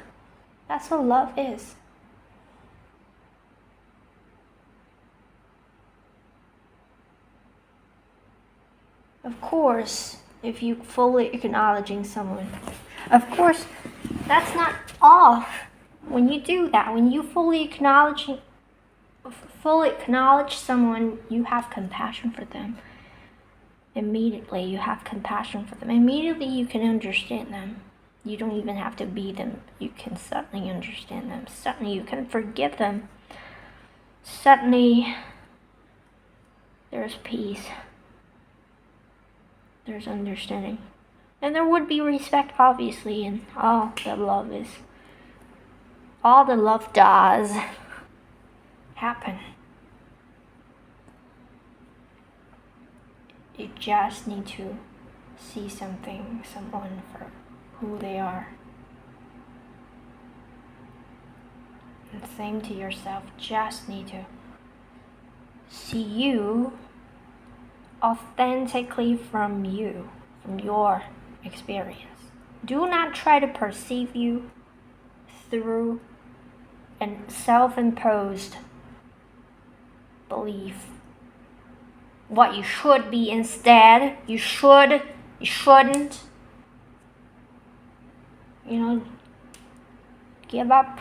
That's what love is. Of course, if you fully acknowledging someone, of course, that's not off. When you do that, when you fully acknowledge someone, you have compassion for them. Immediately, you have compassion for them. Immediately, you can understand them. You don't even have to be them. You can suddenly understand them. Suddenly, you can forgive them. Suddenly, there's peace. There's understanding. And there would be respect, obviously, and all the love does happen. You just need to see someone for who they are. And same to yourself, just need to see you authentically from your experience. Do not try to perceive you through a self-imposed belief what you should be instead. You shouldn't. Give up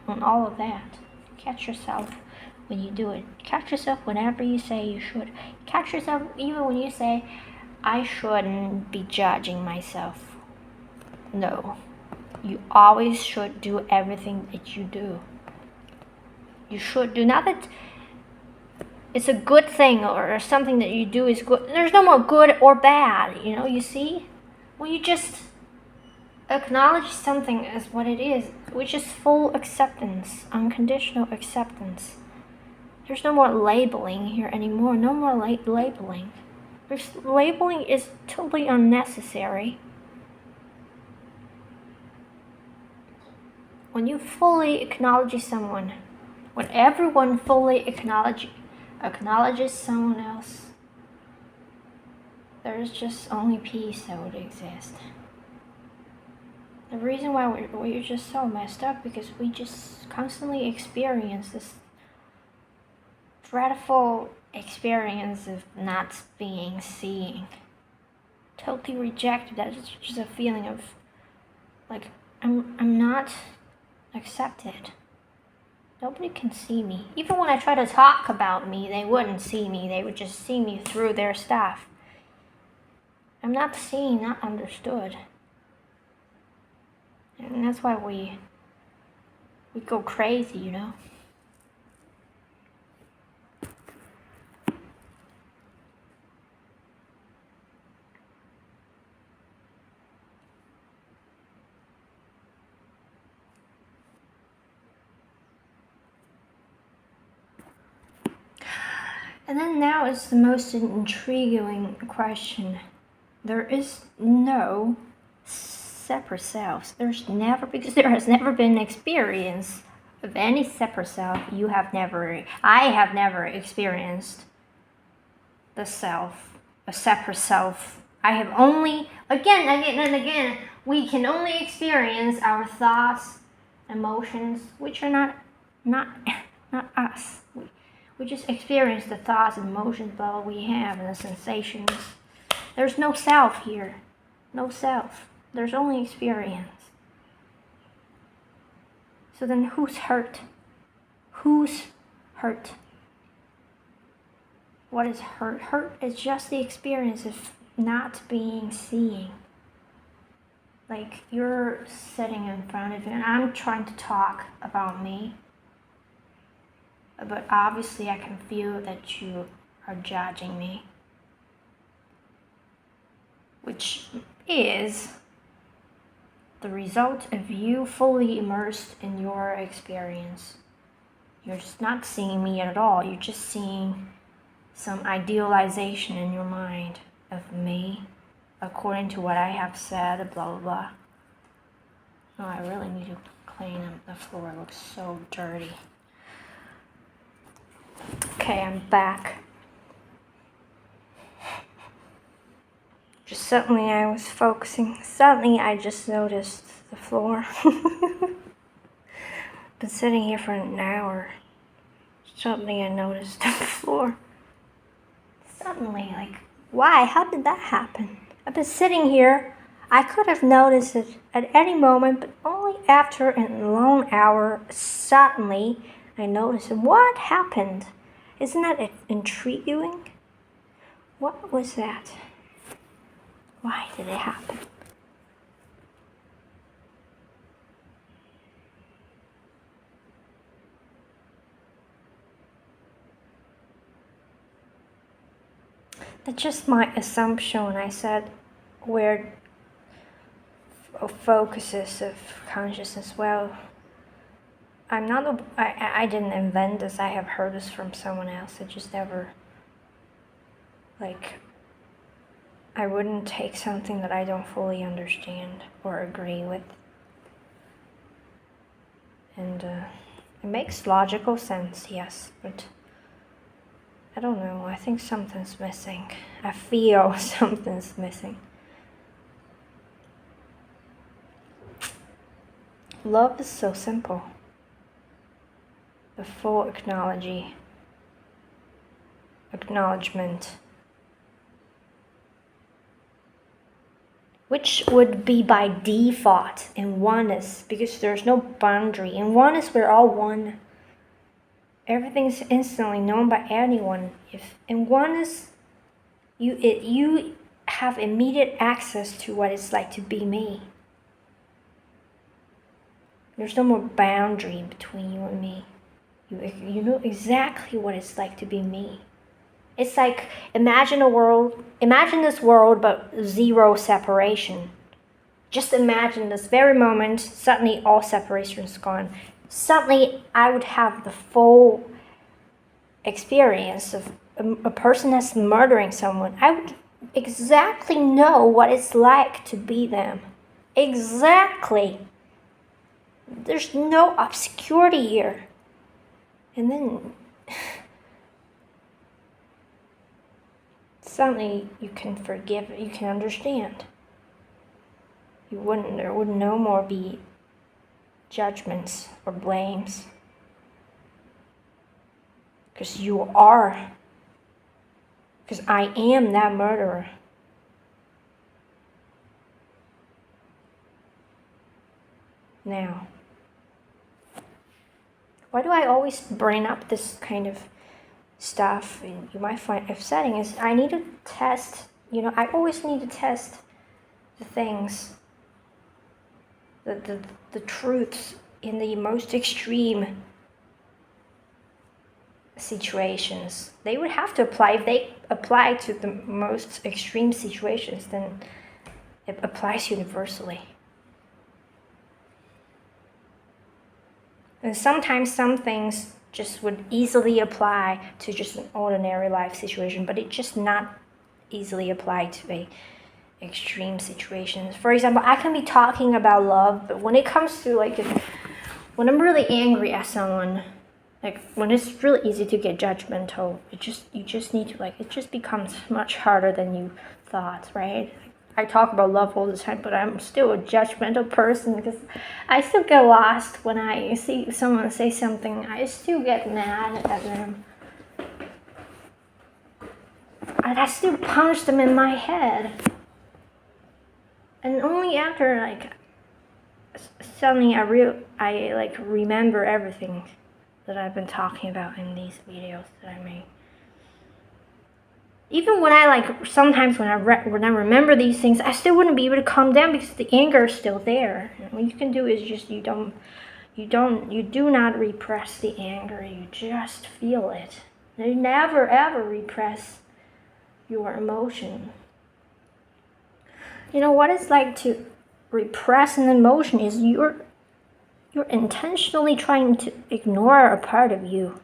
on all of that. Catch yourself when you do it. Catch yourself whenever you say you should. Catch yourself even when you say, I shouldn't be judging myself. No. You always should do everything that you do. You should do. Not that it's a good thing or something that you do is good. There's no more good or bad, you see? When you just acknowledge something as what it is, which is full acceptance, unconditional acceptance. There's no more labeling here anymore. No more labeling. Labeling is totally unnecessary. When you fully acknowledge someone, when everyone fully acknowledges someone else, there's just only peace that would exist. The reason why we're just so messed up because we just constantly experience this dreadful experience of not being seen. Totally rejected. That's just a feeling of like I'm not accepted. Nobody can see me. Even when I try to talk about me, they wouldn't see me. They would just see me through their stuff. I'm not seen, not understood. And that's why we go crazy, And then now is the most intriguing question. There is no separate selves. Because there has never been an experience of any separate self. I have never experienced the self, a separate self. I have only, again and again, we can only experience our thoughts, emotions, which are not us. We just experience the thoughts and emotions, blah, we have, and the sensations. There's no self here. No self. There's only experience. So then who's hurt? Who's hurt? What is hurt? Hurt is just the experience of not being seen. Like you're sitting in front of you and I'm trying to talk about me. But obviously I can feel that you are judging me. Which is the result of you fully immersed in your experience. You're just not seeing me at all. You're just seeing some idealization in your mind of me according to what I have said, blah, blah, blah. Oh, I really need to clean up the floor. It looks so dirty. Okay, I'm back. Just suddenly I was focusing. Suddenly I just noticed the floor. Been sitting here for an hour. Suddenly I noticed the floor. Suddenly, like, why? How did that happen? I've been sitting here. I could have noticed it at any moment, but only after a long hour, suddenly I noticed it. What happened? Isn't that intriguing? What was that? Why did it happen? That's just my assumption when I said where focuses of consciousness. Well, I didn't invent this. I have heard this from someone else. I just never, I wouldn't take something that I don't fully understand or agree with. And it makes logical sense, yes, but I don't know. I think something's missing. I feel something's missing. Love is so simple. The full acknowledging acknowledgement, which would be by default in oneness, because there's no boundary. In oneness, we're all one. Everything's instantly known by anyone. If in oneness, you have immediate access to what it's like to be me. There's no more boundary between you and me. You know exactly what it's like to be me. It's like, imagine this world, but zero separation. Just imagine this very moment, suddenly all separation is gone. Suddenly, I would have the full experience of a person that's murdering someone. I would exactly know what it's like to be them. Exactly. There's no obscurity here. And then suddenly you can forgive, you can understand. There would no more be judgments or blames. Because I am that murderer. Now, why do I always bring up this kind of stuff? And you might find upsetting is I need to test, I always need to test the things, the truths in the most extreme situations. They would have to apply. If they apply to the most extreme situations, then it applies universally. And sometimes some things just would easily apply to just an ordinary life situation, but it just not easily apply to extreme situations. For example, I can be talking about love, but when it comes to when I'm really angry at someone, when it's really easy to get judgmental, you just need to it just becomes much harder than you thought, right? I talk about love all the time, but I'm still a judgmental person because I still get lost when I see someone say something. I still get mad at them. And I still punch them in my head. And only after suddenly I remember everything that I've been talking about in these videos that I made. Even when sometimes when I remember these things, I still wouldn't be able to calm down because the anger is still there. And what you can do is just you do not repress the anger. You just feel it. You never ever repress your emotion. What it's like to repress an emotion is you're intentionally trying to ignore a part of you.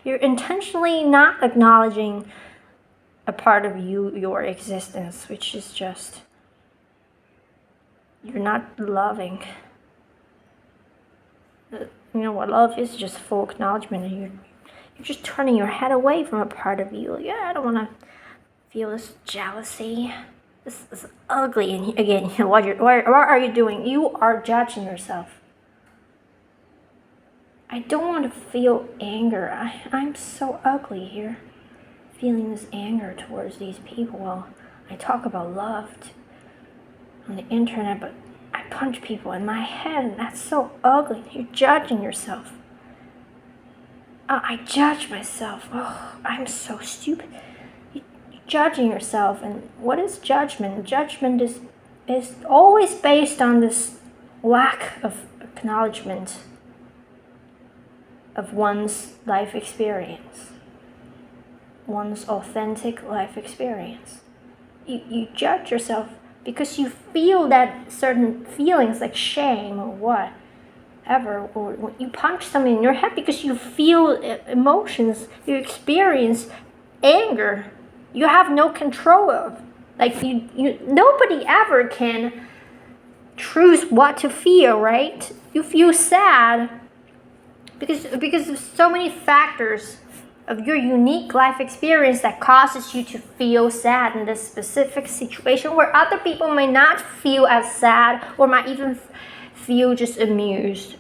You're intentionally not acknowledging a part of your existence, which is just, you're not loving. What love is, just full acknowledgement, and you're just turning your head away from a part of you. I don't want to feel this jealousy. This is ugly. And again, what are you doing? You are judging yourself. I don't want to feel anger. I'm so ugly here, feeling this anger towards these people. Well, I talk about love on the internet, but I punch people in my head, and that's so ugly. You're judging yourself. I judge myself. Oh, I'm so stupid. You're judging yourself. And what is judgment? Judgment is always based on this lack of acknowledgement of one's life experience, one's authentic life experience. You judge yourself because you feel that certain feelings like shame or whatever, or when you punch something in your head because you feel emotions, you experience anger you have no control of. Nobody ever can choose what to feel, right? You feel sad because of so many factors of your unique life experience that causes you to feel sad in this specific situation, where other people may not feel as sad or might even feel just amused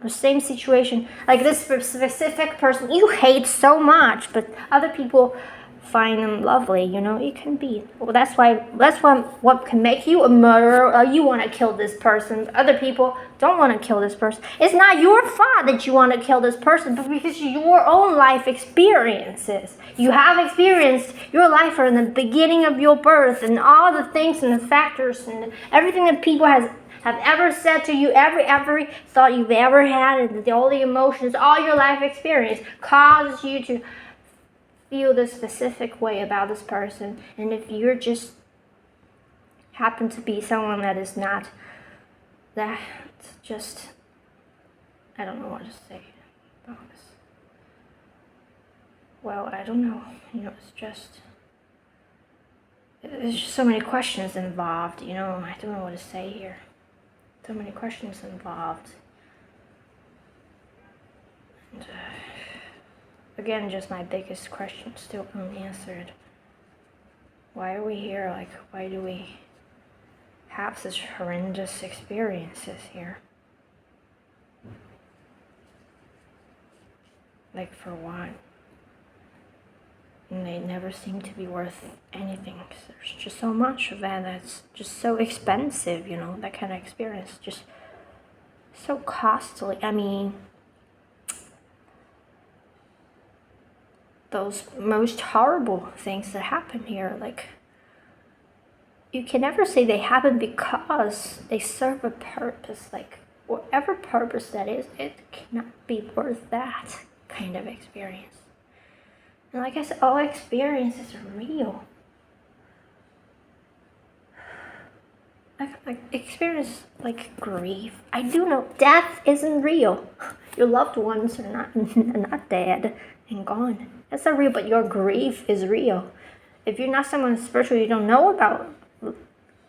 the same situation, like this specific person you hate so much, but other people find them lovely. It can be. Well, that's what can make you a murderer, or you want to kill this person. Other people don't want to kill this person. It's not your fault that you want to kill this person, but because your own life experiences. You have experienced your life from the beginning of your birth, and all the things and the factors and everything that people have ever said to you, every thought you've ever had, and all the emotions, all your life experience causes you to feel this specific way about this person. And if you're just happen to be someone that is not, that just, I don't know what to say about this. Well, I don't know. There's just so many questions involved. I don't know what to say here. So many questions involved. And, again, just my biggest question still unanswered. Why are we here? Like, why do we have such horrendous experiences here? Like, for what? And they never seem to be worth anything. There's just so much of that that's just so expensive, that kind of experience. Just so costly. I mean, those most horrible things that happen here, like, you can never say they happen because they serve a purpose. Like, whatever purpose that is, it cannot be worth that kind of experience. And like I said, all experiences are real. Like experience like grief. I do know death isn't real. Your loved ones are not dead and gone. That's not real, but your grief is real. If you're not someone spiritual, you don't know about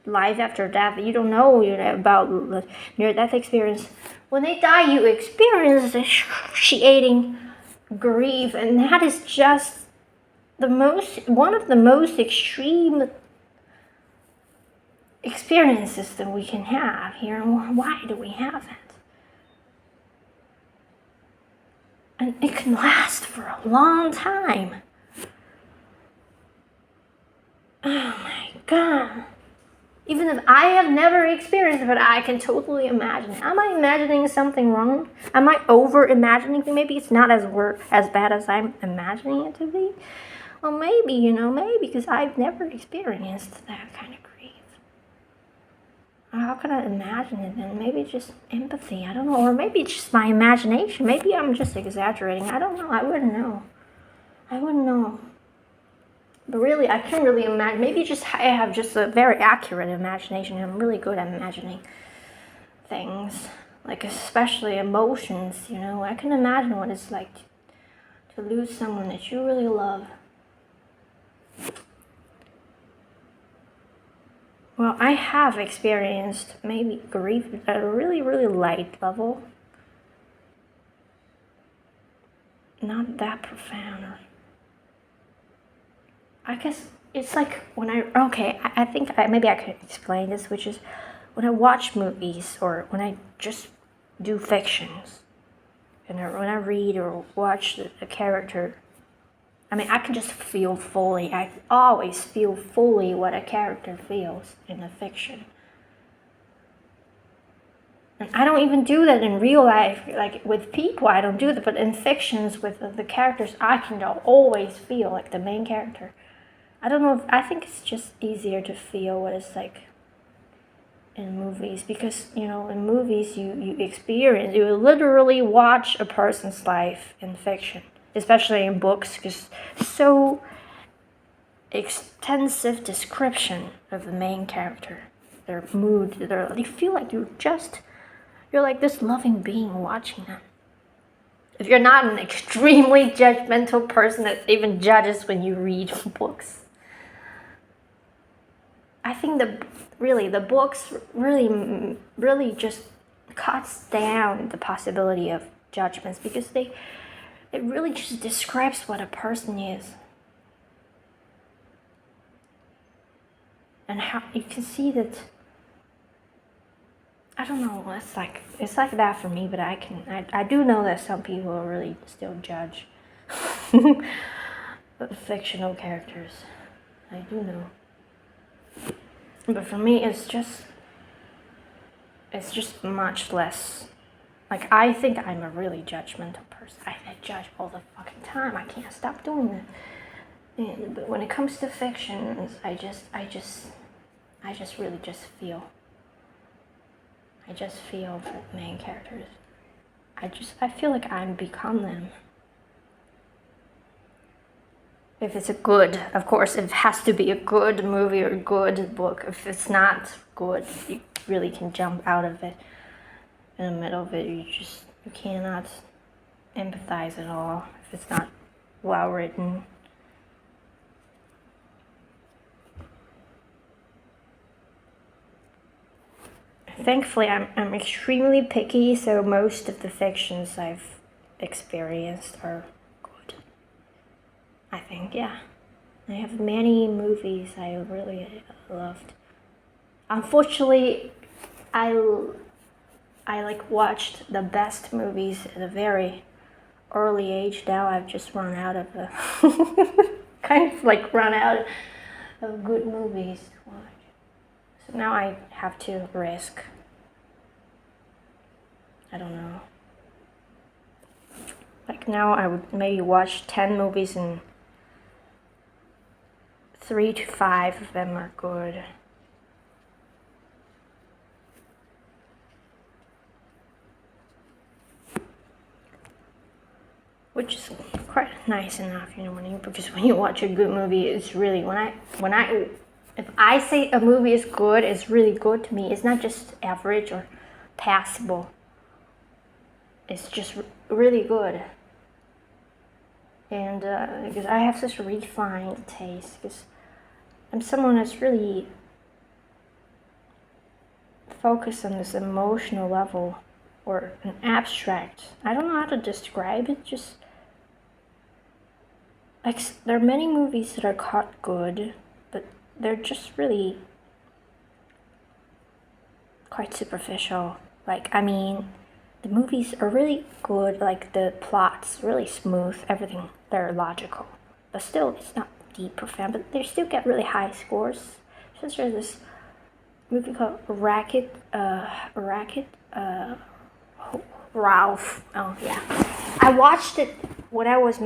life after death. You don't know about near-death experience. When they die, you experience excruciating grief, and that is just one of the most extreme experiences that we can have here. And why do we have that? And it can last for a long time. Oh my God. Even if I have never experienced it, but I can totally imagine it. Am I imagining something wrong? Am I over-imagining? Maybe it's not as bad as I'm imagining it to be. Well, maybe, maybe because I've never experienced that kind of grief. How can I imagine it then? Maybe it's just empathy. I don't know. Or maybe it's just my imagination. Maybe I'm just exaggerating. I don't know. I wouldn't know. But really, I can't really imagine. Maybe I have just a very accurate imagination. I'm really good at imagining things, like especially emotions. I can imagine what it's like to lose someone that you really love. Well, I have experienced maybe grief at a really, really light level. Not that profound. I guess it's like when I think maybe I could explain this, which is when I watch movies or when I just do fictions, and when I read or watch the character, I mean, I can just feel fully. I always feel fully what a character feels in a fiction. And I don't even do that in real life, like with people, I don't do that, but in fictions with the characters, I can always feel like the main character. I don't know, I think it's just easier to feel what it's like in movies, because, in movies you experience, you literally watch a person's life in fiction, especially in books, because so extensive description of the main character, their mood, you feel like you're like this loving being watching them. If you're not an extremely judgmental person that even judges when you read books. I think the books really just cuts down the possibility of judgments, because it really just describes what a person is. And how you can see that I don't know. It's like that for me, but I do know that some people really still judge fictional characters. I do know. But for me, it's just much less. Like, I think I'm a really judgmental person. I judge all the fucking time. I can't stop doing it. But when it comes to fiction, I just really just feel. I just feel for the main characters. I feel like I'm become them. If it's a good, of course, it has to be a good movie or a good book. If it's not good, you really can jump out of it. In the middle of it, you cannot empathize at all if it's not well written. Thankfully, I'm extremely picky, so most of the fictions I've experienced are good. I think, yeah. I have many movies I really loved. Unfortunately, I like watched the best movies at a very early age. Now I've just run out of kind of like run out of good movies to watch. So now I have to risk. I don't know. Like now I would maybe watch 10 movies and 3 to 5 of them are good. Which is quite nice enough, because when you watch a good movie, it's really if I say a movie is good, it's really good to me. It's not just average or passable. It's just really good. And because I have such a refined taste, because I'm someone that's really focused on this emotional level or an abstract. I don't know how to describe it, just like there are many movies that are caught good, but they're just really quite superficial. Like, I mean, the movies are really good, like the plot's really smooth, everything, they're logical. But still, it's not deep, profound, but they still get really high scores. Such as this movie called Racket, Ralph. Oh, yeah. I watched it when I was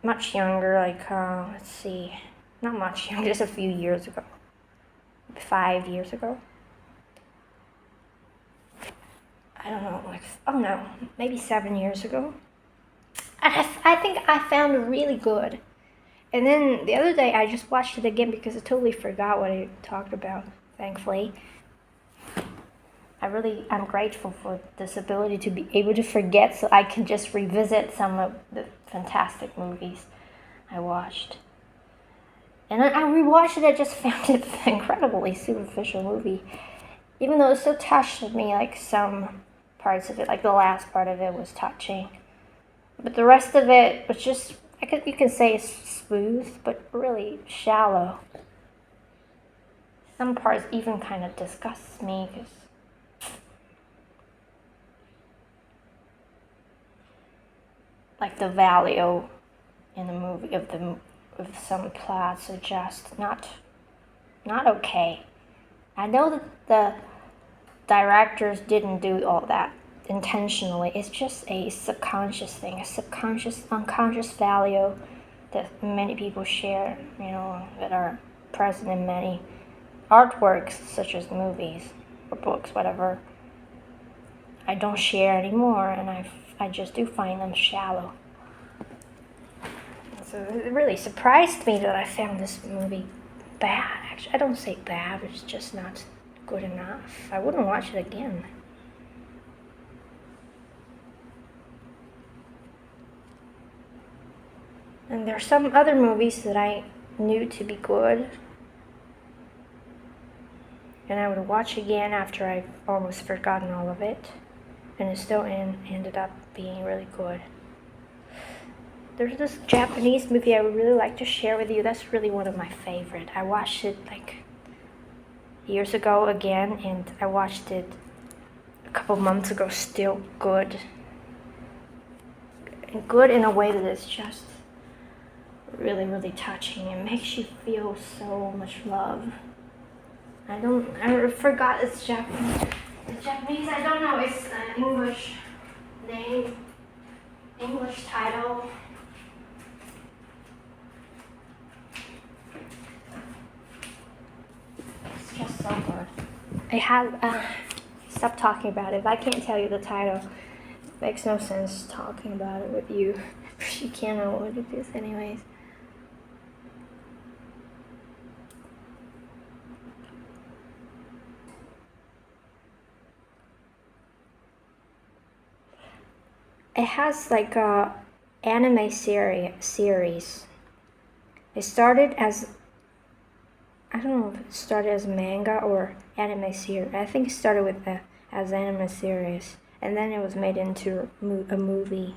much younger, like, let's see, not much younger, just a few years ago. 5 years ago. I don't know, like, oh no, maybe 7 years ago. And I think I found it really good. And then the other day I just watched it again because I totally forgot what I talked about, thankfully. I'm grateful for this ability to be able to forget so I can just revisit some of the fantastic movies I watched. And I rewatched it, I just found it an incredibly superficial movie. Even though it still touched me, like some parts of it, like the last part of it was touching. But the rest of it was just, you can say it's smooth, but really shallow. Some parts even kind of disgusts me, because like the value in the movie of some plots are just not okay. I know that the directors didn't do all that intentionally. It's just a subconscious thing, unconscious value that many people share, that are present in many artworks, such as movies or books, whatever. I don't share anymore, and I just do find them shallow. So it really surprised me that I found this movie bad. Actually, I don't say bad, it's just not good enough. I wouldn't watch it again. And there are some other movies that I knew to be good, and I would watch again after I've almost forgotten all of it, and it still ended up being really good. There's this Japanese movie I would really like to share with you. That's really one of my favorite. I watched it like years ago again, and I watched it couple months ago still good. And good in a way that is just really, really touching. It makes you feel so much love. I forgot it's Japanese. It's Japanese, I don't know, it's an English name, English title. It's just so good. I had, stop talking about it. If I can't tell you the title, it makes no sense talking about it with you. You can't know what it is anyways. It has like a anime series. It started as, I don't know if it started as manga or anime series. I think it started with as anime series, and then it was made into a movie.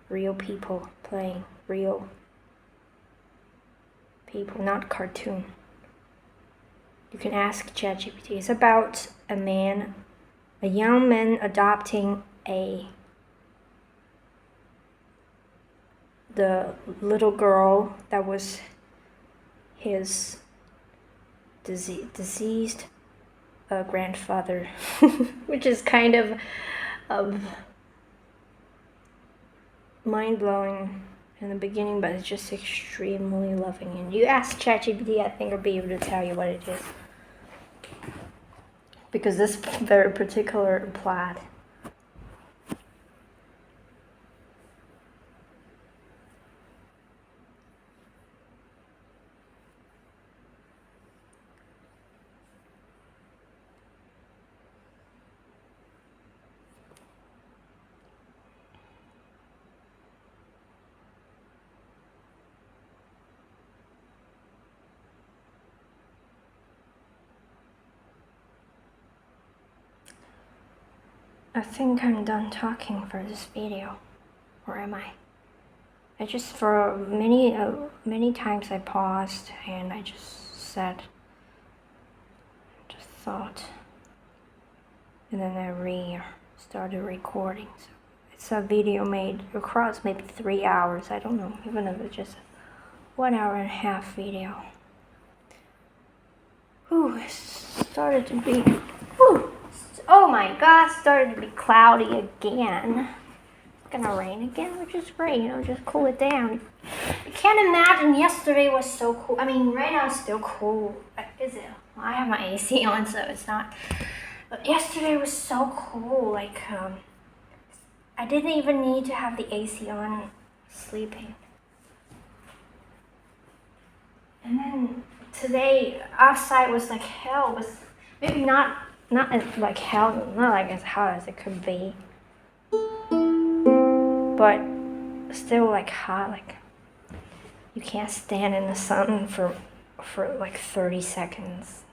Real people playing real people, not cartoon. You can ask ChatGPT. It's about a young man adopting the little girl that was his deceased grandfather, which is kind of mind-blowing in the beginning, but it's just extremely loving. And you ask ChatGPT, I think it'll be able to tell you what it is, because this very particular plot. I think I'm done talking for this video, or am I? I just, for many times I paused and I just thought, and then I started recording. So it's a video made across maybe 3 hours. I don't know, even if it's just a 1 hour and a half video. Ooh, it started to be. Ooh. Oh my God, it started to be cloudy again. It's gonna rain again, which is great, just cool it down. I can't imagine yesterday was so cool. I mean, right now it's still cool. Is it? Well, I have my AC on, so it's not. But yesterday was so cool. Like, I didn't even need to have the AC on sleeping. And then today, outside was like hell. It was maybe not like hell, not like as hot as it could be, but still like hot. Like you can't stand in the sun for like 30 seconds.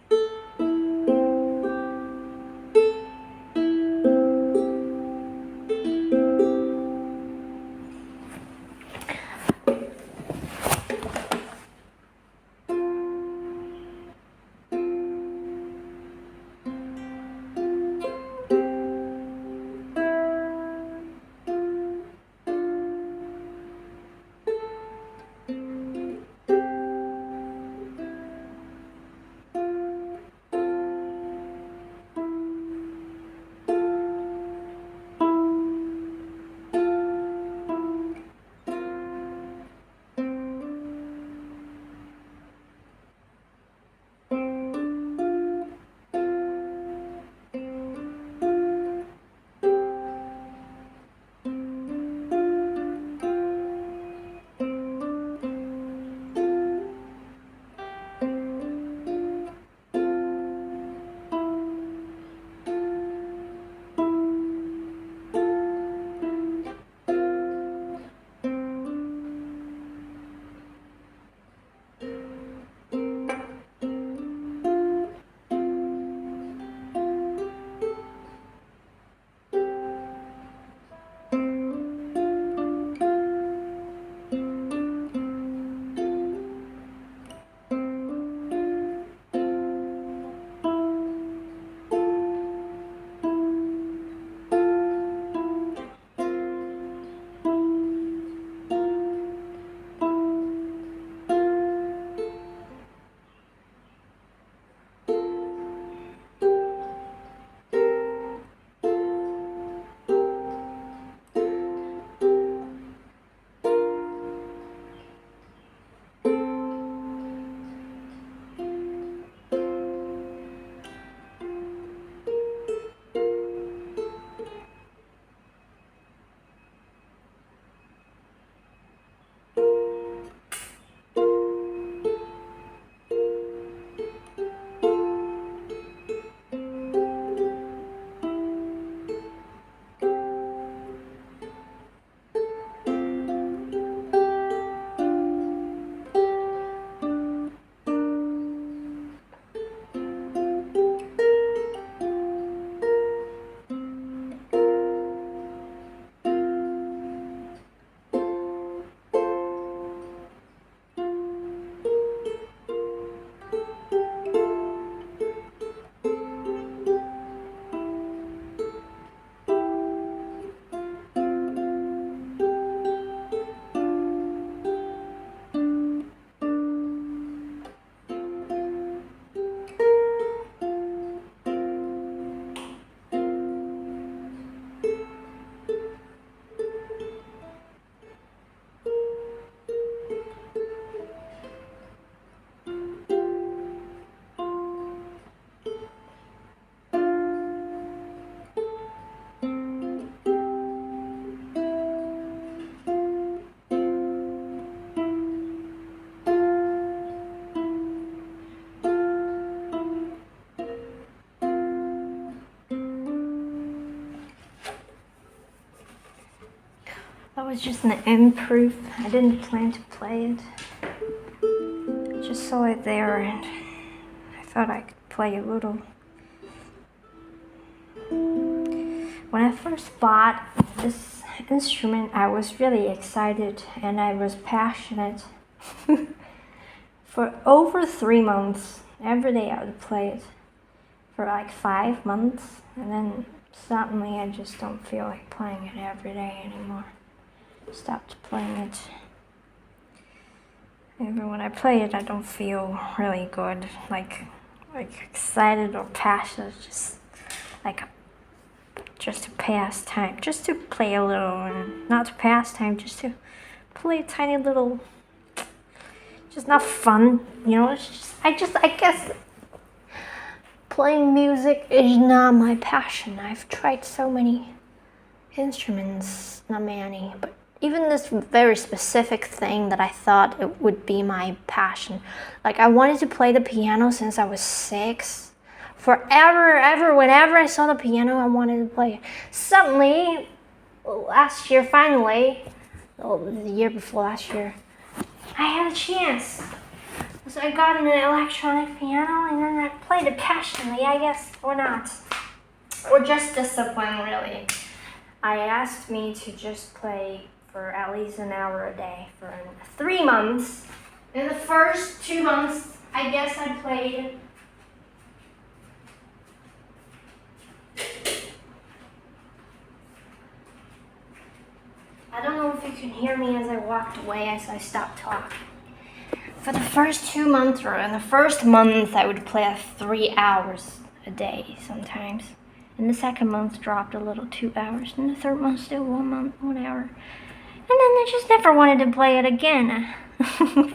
was just an improv. I didn't plan to play it. I just saw it there and I thought I could play a little. When I first bought this instrument, I was really excited and I was passionate. For over 3 months, every day I would play it. For like 5 months, and then suddenly I just don't feel like playing it every day anymore. Stopped playing it. Even when I play it, I don't feel really good, like excited or passionate. Just to pass time, just to play a little, and not to pass time, just to play a tiny little. Just not fun, you know. It's just, I guess. Playing music is not my passion. I've tried so many instruments, not many, but even this very specific thing that I thought it would be my passion. Like I wanted to play the piano since I was 6. Forever, ever, whenever I saw the piano, I wanted to play it. Suddenly, last year, finally, the year before last year, I had a chance. So I got an electronic piano and then I played it passionately, I guess, or not. Or just discipline, really. I asked me to just play for at least an hour a day for 3 months. In the first 2 months, I guess I played I don't know if you can hear me as I walked away as I stopped talking. For the first 2 months, or in the first month, I would play 3 hours a day sometimes. In the second month, dropped a little, 2 hours. In the third month, still 1 hour. And then I just never wanted to play it again.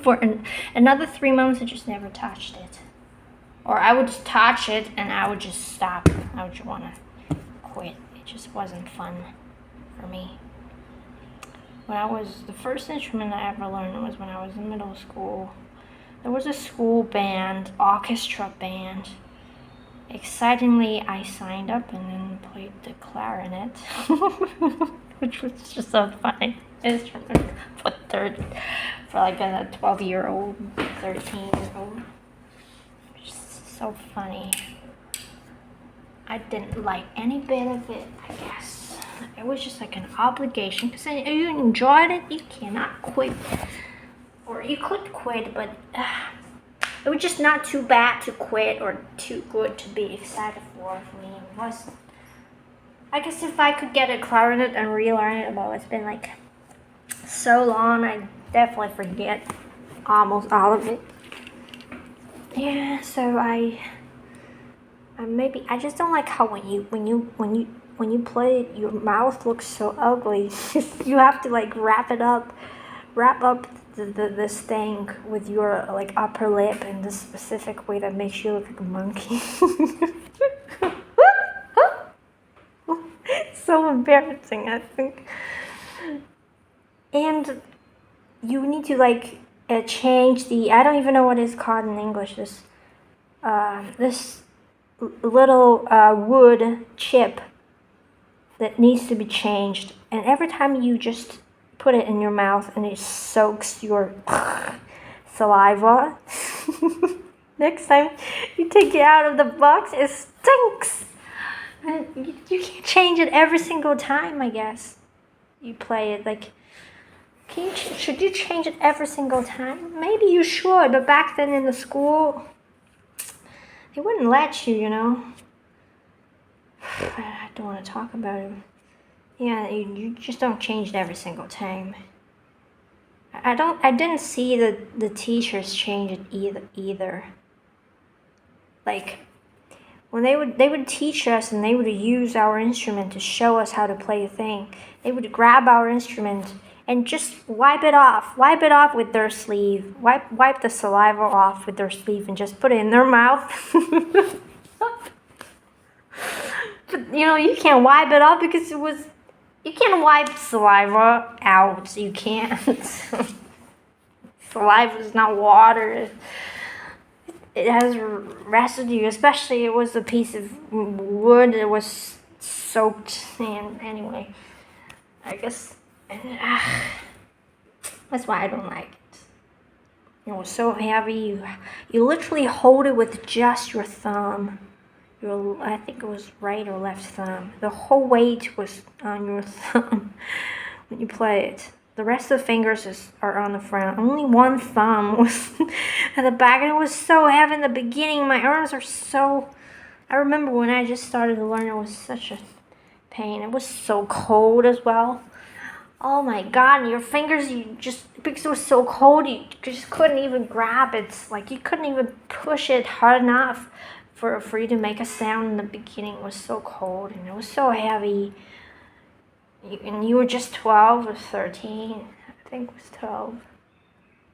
For another 3 months, I just never touched it. Or I would just touch it and I would just stop. I would just want to quit. It just wasn't fun for me. The first instrument I ever learned was when I was in middle school. There was a school band, orchestra band. Excitingly, I signed up and then played the clarinet, which was just a funny instrument for like a 12-year-old, 13-year-old. Just so funny. I didn't like any bit of it, I guess. It was just like an obligation, because if you enjoyed it, you cannot quit. Or you could quit, but it was just not too bad to quit or too good to be excited for me. It was. I guess if I could get a clarinet and relearn it, well, it's been like so long, I definitely forget almost all of it. Yeah, so I just don't like how when you play it, your mouth looks so ugly. You have to like wrap up this thing with your like upper lip in this specific way that makes you look like a monkey. So embarrassing, I think. And you need to like change I don't even know what it's called in English. This little wood chip that needs to be changed, and every time you just put it in your mouth and it soaks your saliva, next time you take it out of the box, it stinks. And you can't change it every single time, I guess. You play it like, should you change it every single time? Maybe you should, but back then in the school, they wouldn't let you, you know. I don't want to talk about it. Yeah, you just don't change it every single time. I didn't see the teachers change it either. Like when they would teach us and they would use our instrument to show us how to play a thing. They would grab our instrument and just wipe it off with their sleeve. Wipe the saliva off with their sleeve and just put it in their mouth. But you know, you can't wipe it off because you can't wipe saliva out. You can't. Saliva is not water. It has residue, especially it was a piece of wood that was soaked in. Anyway, I guess And that's why I don't like it. It was so heavy. You literally hold it with just your thumb. I think it was right or left thumb. The whole weight was on your thumb when you play it. The rest of the fingers are on the front. Only one thumb was at the back, and it was so heavy in the beginning. My arms are so... I remember when I just started to learn, it was such a pain. It was so cold as well. Oh my God, and your fingers, because it was so cold, you just couldn't even grab it. It's like you couldn't even push it hard enough for you to make a sound in the beginning. It was so cold, and it was so heavy. And you were just 12 or 13. I think it was 12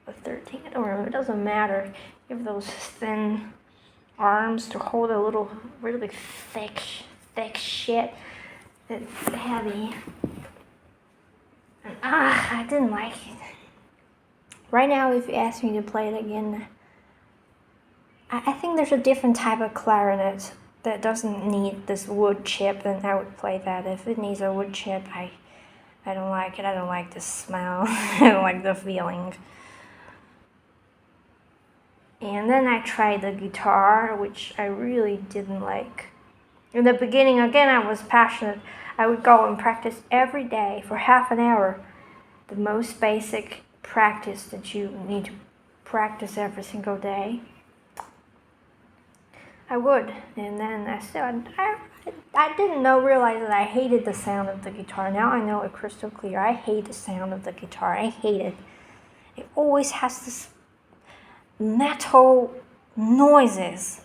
or 13. I don't remember. It doesn't matter. You have those thin arms to hold a little really thick shit that's heavy. And I didn't like it. Right now, if you ask me to play it again, I think there's a different type of clarinet that doesn't need this wood chip, then I would play that. If it needs a wood chip, I don't like it. I don't like the smell. I don't like the feeling. And then I tried the guitar, which I really didn't like. In the beginning, again, I was passionate. I would go and practice every day for half an hour. The most basic practice that you need to practice every single day. I would, and then I didn't realize that I hated the sound of the guitar. Now I know it crystal clear. I hate the sound of the guitar. I hate it. It always has this metal noises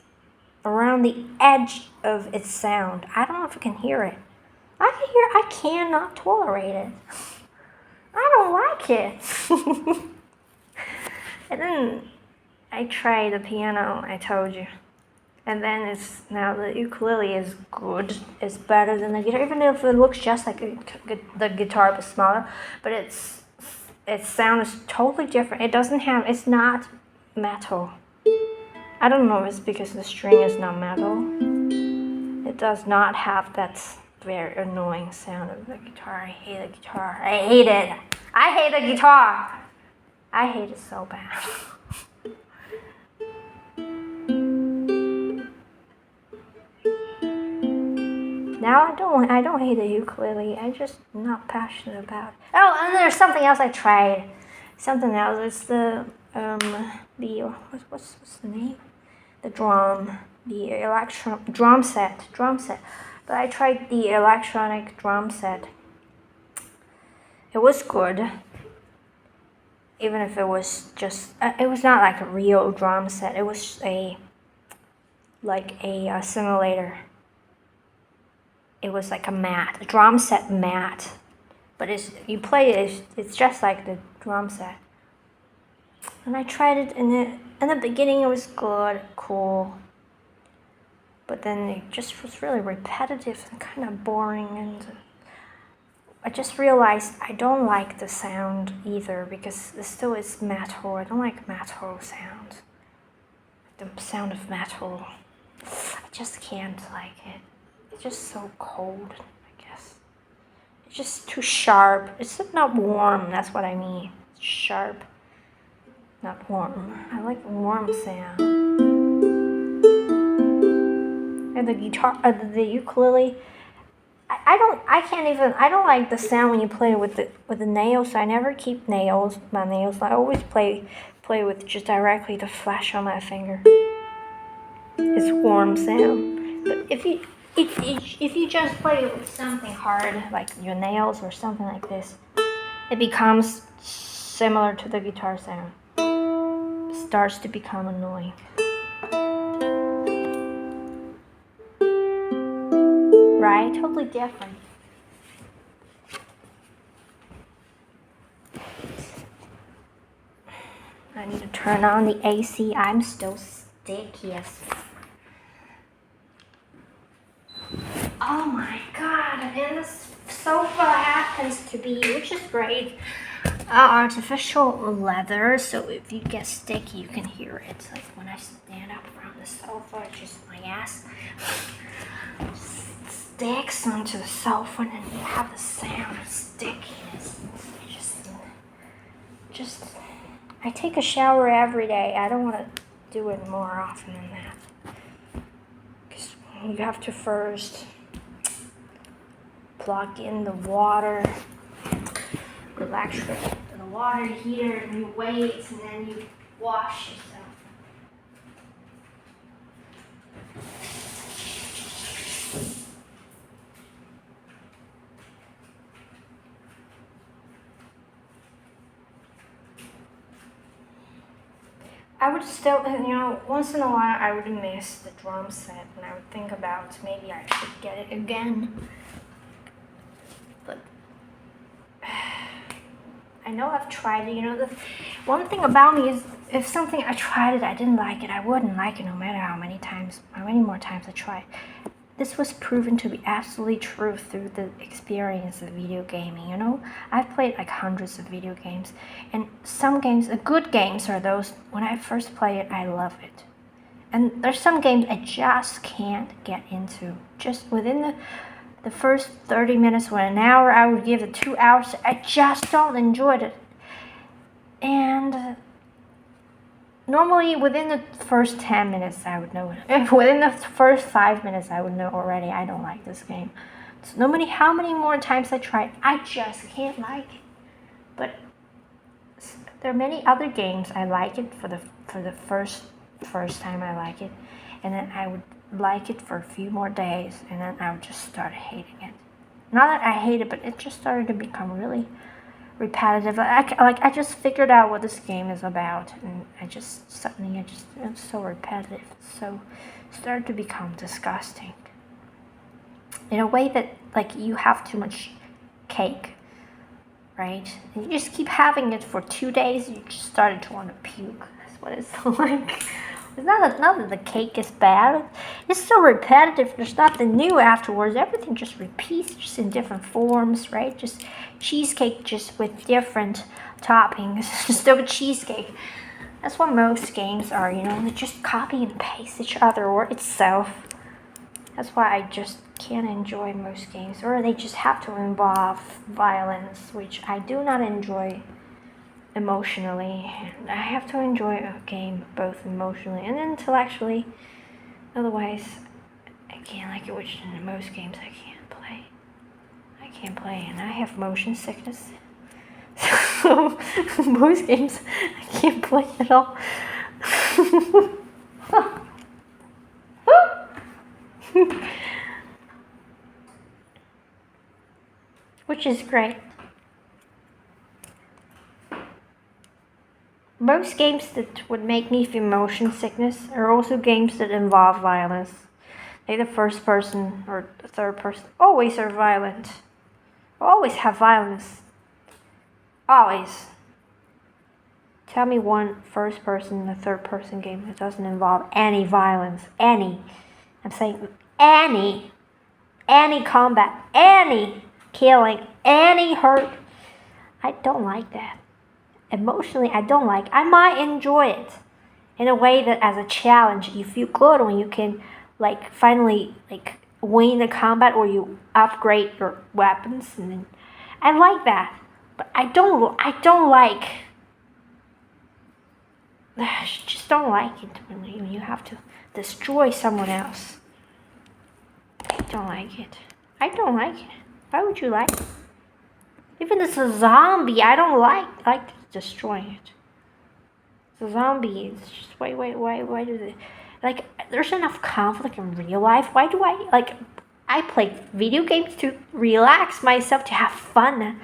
around the edge of its sound. I don't know if you can hear it. I cannot tolerate it. I don't like it. And then I tried the piano, I told you. And then now the ukulele is good. It's better than the guitar, even if it looks just like the guitar but smaller. But its sound is totally different. It's not metal. I don't know if it's because the string is not metal. It does not have that very annoying sound of the guitar. I hate the guitar. I hate it. I hate the guitar. I hate it so bad. Now I don't hate the ukulele. I'm just not passionate about it. Oh, and there's something else I tried. Something else. It's the what's the name? The drum set. But I tried the electronic drum set. It was good. Even if it was just, it was not like a real drum set. It was like a simulator. It was like a drum set mat. But you play it, it's just like the drum set. And I tried it, and in the beginning it was good, cool. But then it just was really repetitive and kind of boring, and I just realized I don't like the sound either, because it still is metal. I don't like metal sound. The sound of metal. I just can't like it. It's just so cold, I guess. It's just too sharp. It's not warm, that's what I mean. It's sharp, not warm. I like warm sound. And the guitar, the ukulele, I don't like the sound when you play with the nails. I never keep my nails. I always play with just directly the flesh on my finger. It's warm sound. But if you just play with something hard, like your nails or something like this, it becomes similar to the guitar sound. It starts to become annoying. Right? Totally different. I need to turn on the AC. I'm still sticky as... Oh my god, and this sofa happens to be, which is great, artificial leather, so if you get sticky, you can hear it. Like when I stand up from the sofa, just my ass sticks onto the sofa, and then you have the sound of stickiness. I take a shower every day. I don't want to do it more often than that. Because you have to first plug in the water, electric, the water heater, and you wait, and then you wash yourself. I would still, once in a while I would miss the drum set, and I would think about maybe I should get it again. But I know I've tried it. The one thing about me is if something I tried it, I didn't like it, I wouldn't like it no matter how many more times I tried. This was proven to be absolutely true through the experience of video gaming. I've played like hundreds of video games, and some games, the good games are those, when I first play it, I love it. And there's some games I just can't get into. Just within the first 30 minutes or an hour, I would give it 2 hours. I just don't enjoy it. And normally, within the first 10 minutes, I would know it. Within the first 5 minutes, I would know already I don't like this game. So no matter how many more times I try it, I just can't like it. But there are many other games I like it for the first time I like it, and then I would like it for a few more days, and then I would just start hating it. Not that I hate it, but it just started to become really repetitive. I just figured out what this game is about, and suddenly it's so repetitive. So it started to become disgusting. In a way that, like, you have too much cake, right? And you just keep having it for 2 days, you just started to want to puke. That's what it's like. It's not that the cake is bad. It's so repetitive. There's nothing new afterwards. Everything just repeats, just in different forms, right? Just cheesecake, just with different toppings. Still a cheesecake. That's what most games are, They just copy and paste each other or itself. That's why I just can't enjoy most games. Or they just have to involve violence, which I do not enjoy emotionally. I have to enjoy a game both emotionally and intellectually. Otherwise, I can't like it, which in most games I can't play. And I have motion sickness. So, most games I can't play at all. Which is great. Most games that would make me feel motion sickness are also games that involve violence. Like the first person or the third person always are violent. Always have violence. Always. Tell me one first person or third person game that doesn't involve any violence. Any. I'm saying any. Any combat. Any killing. Any hurt. I don't like that. Emotionally, I don't like. I might enjoy it in a way that as a challenge, you feel good when you can, finally, win the combat or you upgrade your weapons, and then I like that. But I don't like. I just don't like it when you have to destroy someone else. I don't like it. Why would you like it? Even if it's a zombie, I don't like destroying it. It's a zombie. It's just why do they there's enough conflict in real life. Why do I play video games to relax myself, to have fun.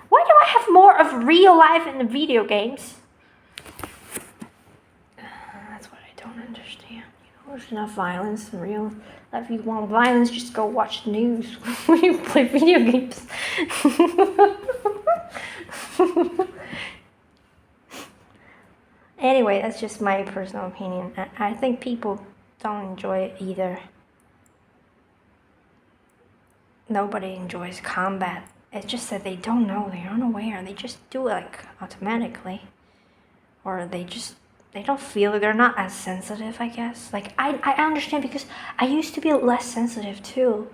Why do I have more of real life in the video games? That's what I don't understand. There's enough violence in real life. If you want violence, just go watch the news when you play video games. Anyway, that's just my personal opinion. I think people don't enjoy it either. Nobody enjoys combat. It's just that they don't know, they're unaware, they just do it automatically. Or they don't feel it, they're not as sensitive, I guess. I understand, because I used to be less sensitive too.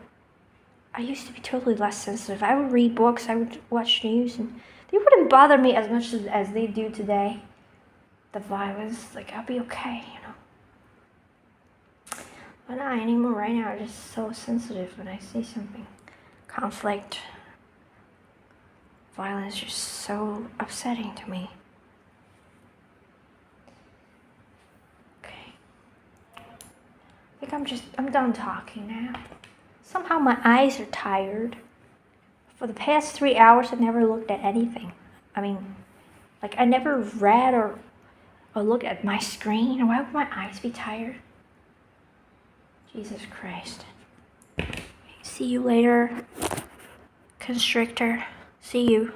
I used to be totally less sensitive. I would read books, I would watch news, and they wouldn't bother me as much as they do today. The violence, like, I'll be okay, you know. But not anymore. Right now, I'm just so sensitive when I see something. Conflict, violence, just so upsetting to me. Okay. I think I'm done talking now. Somehow my eyes are tired. For the past 3 hours, I never looked at anything. I mean, like, I never read or looked at my screen. Why would my eyes be tired? Jesus Christ. See you later, constrictor. See you.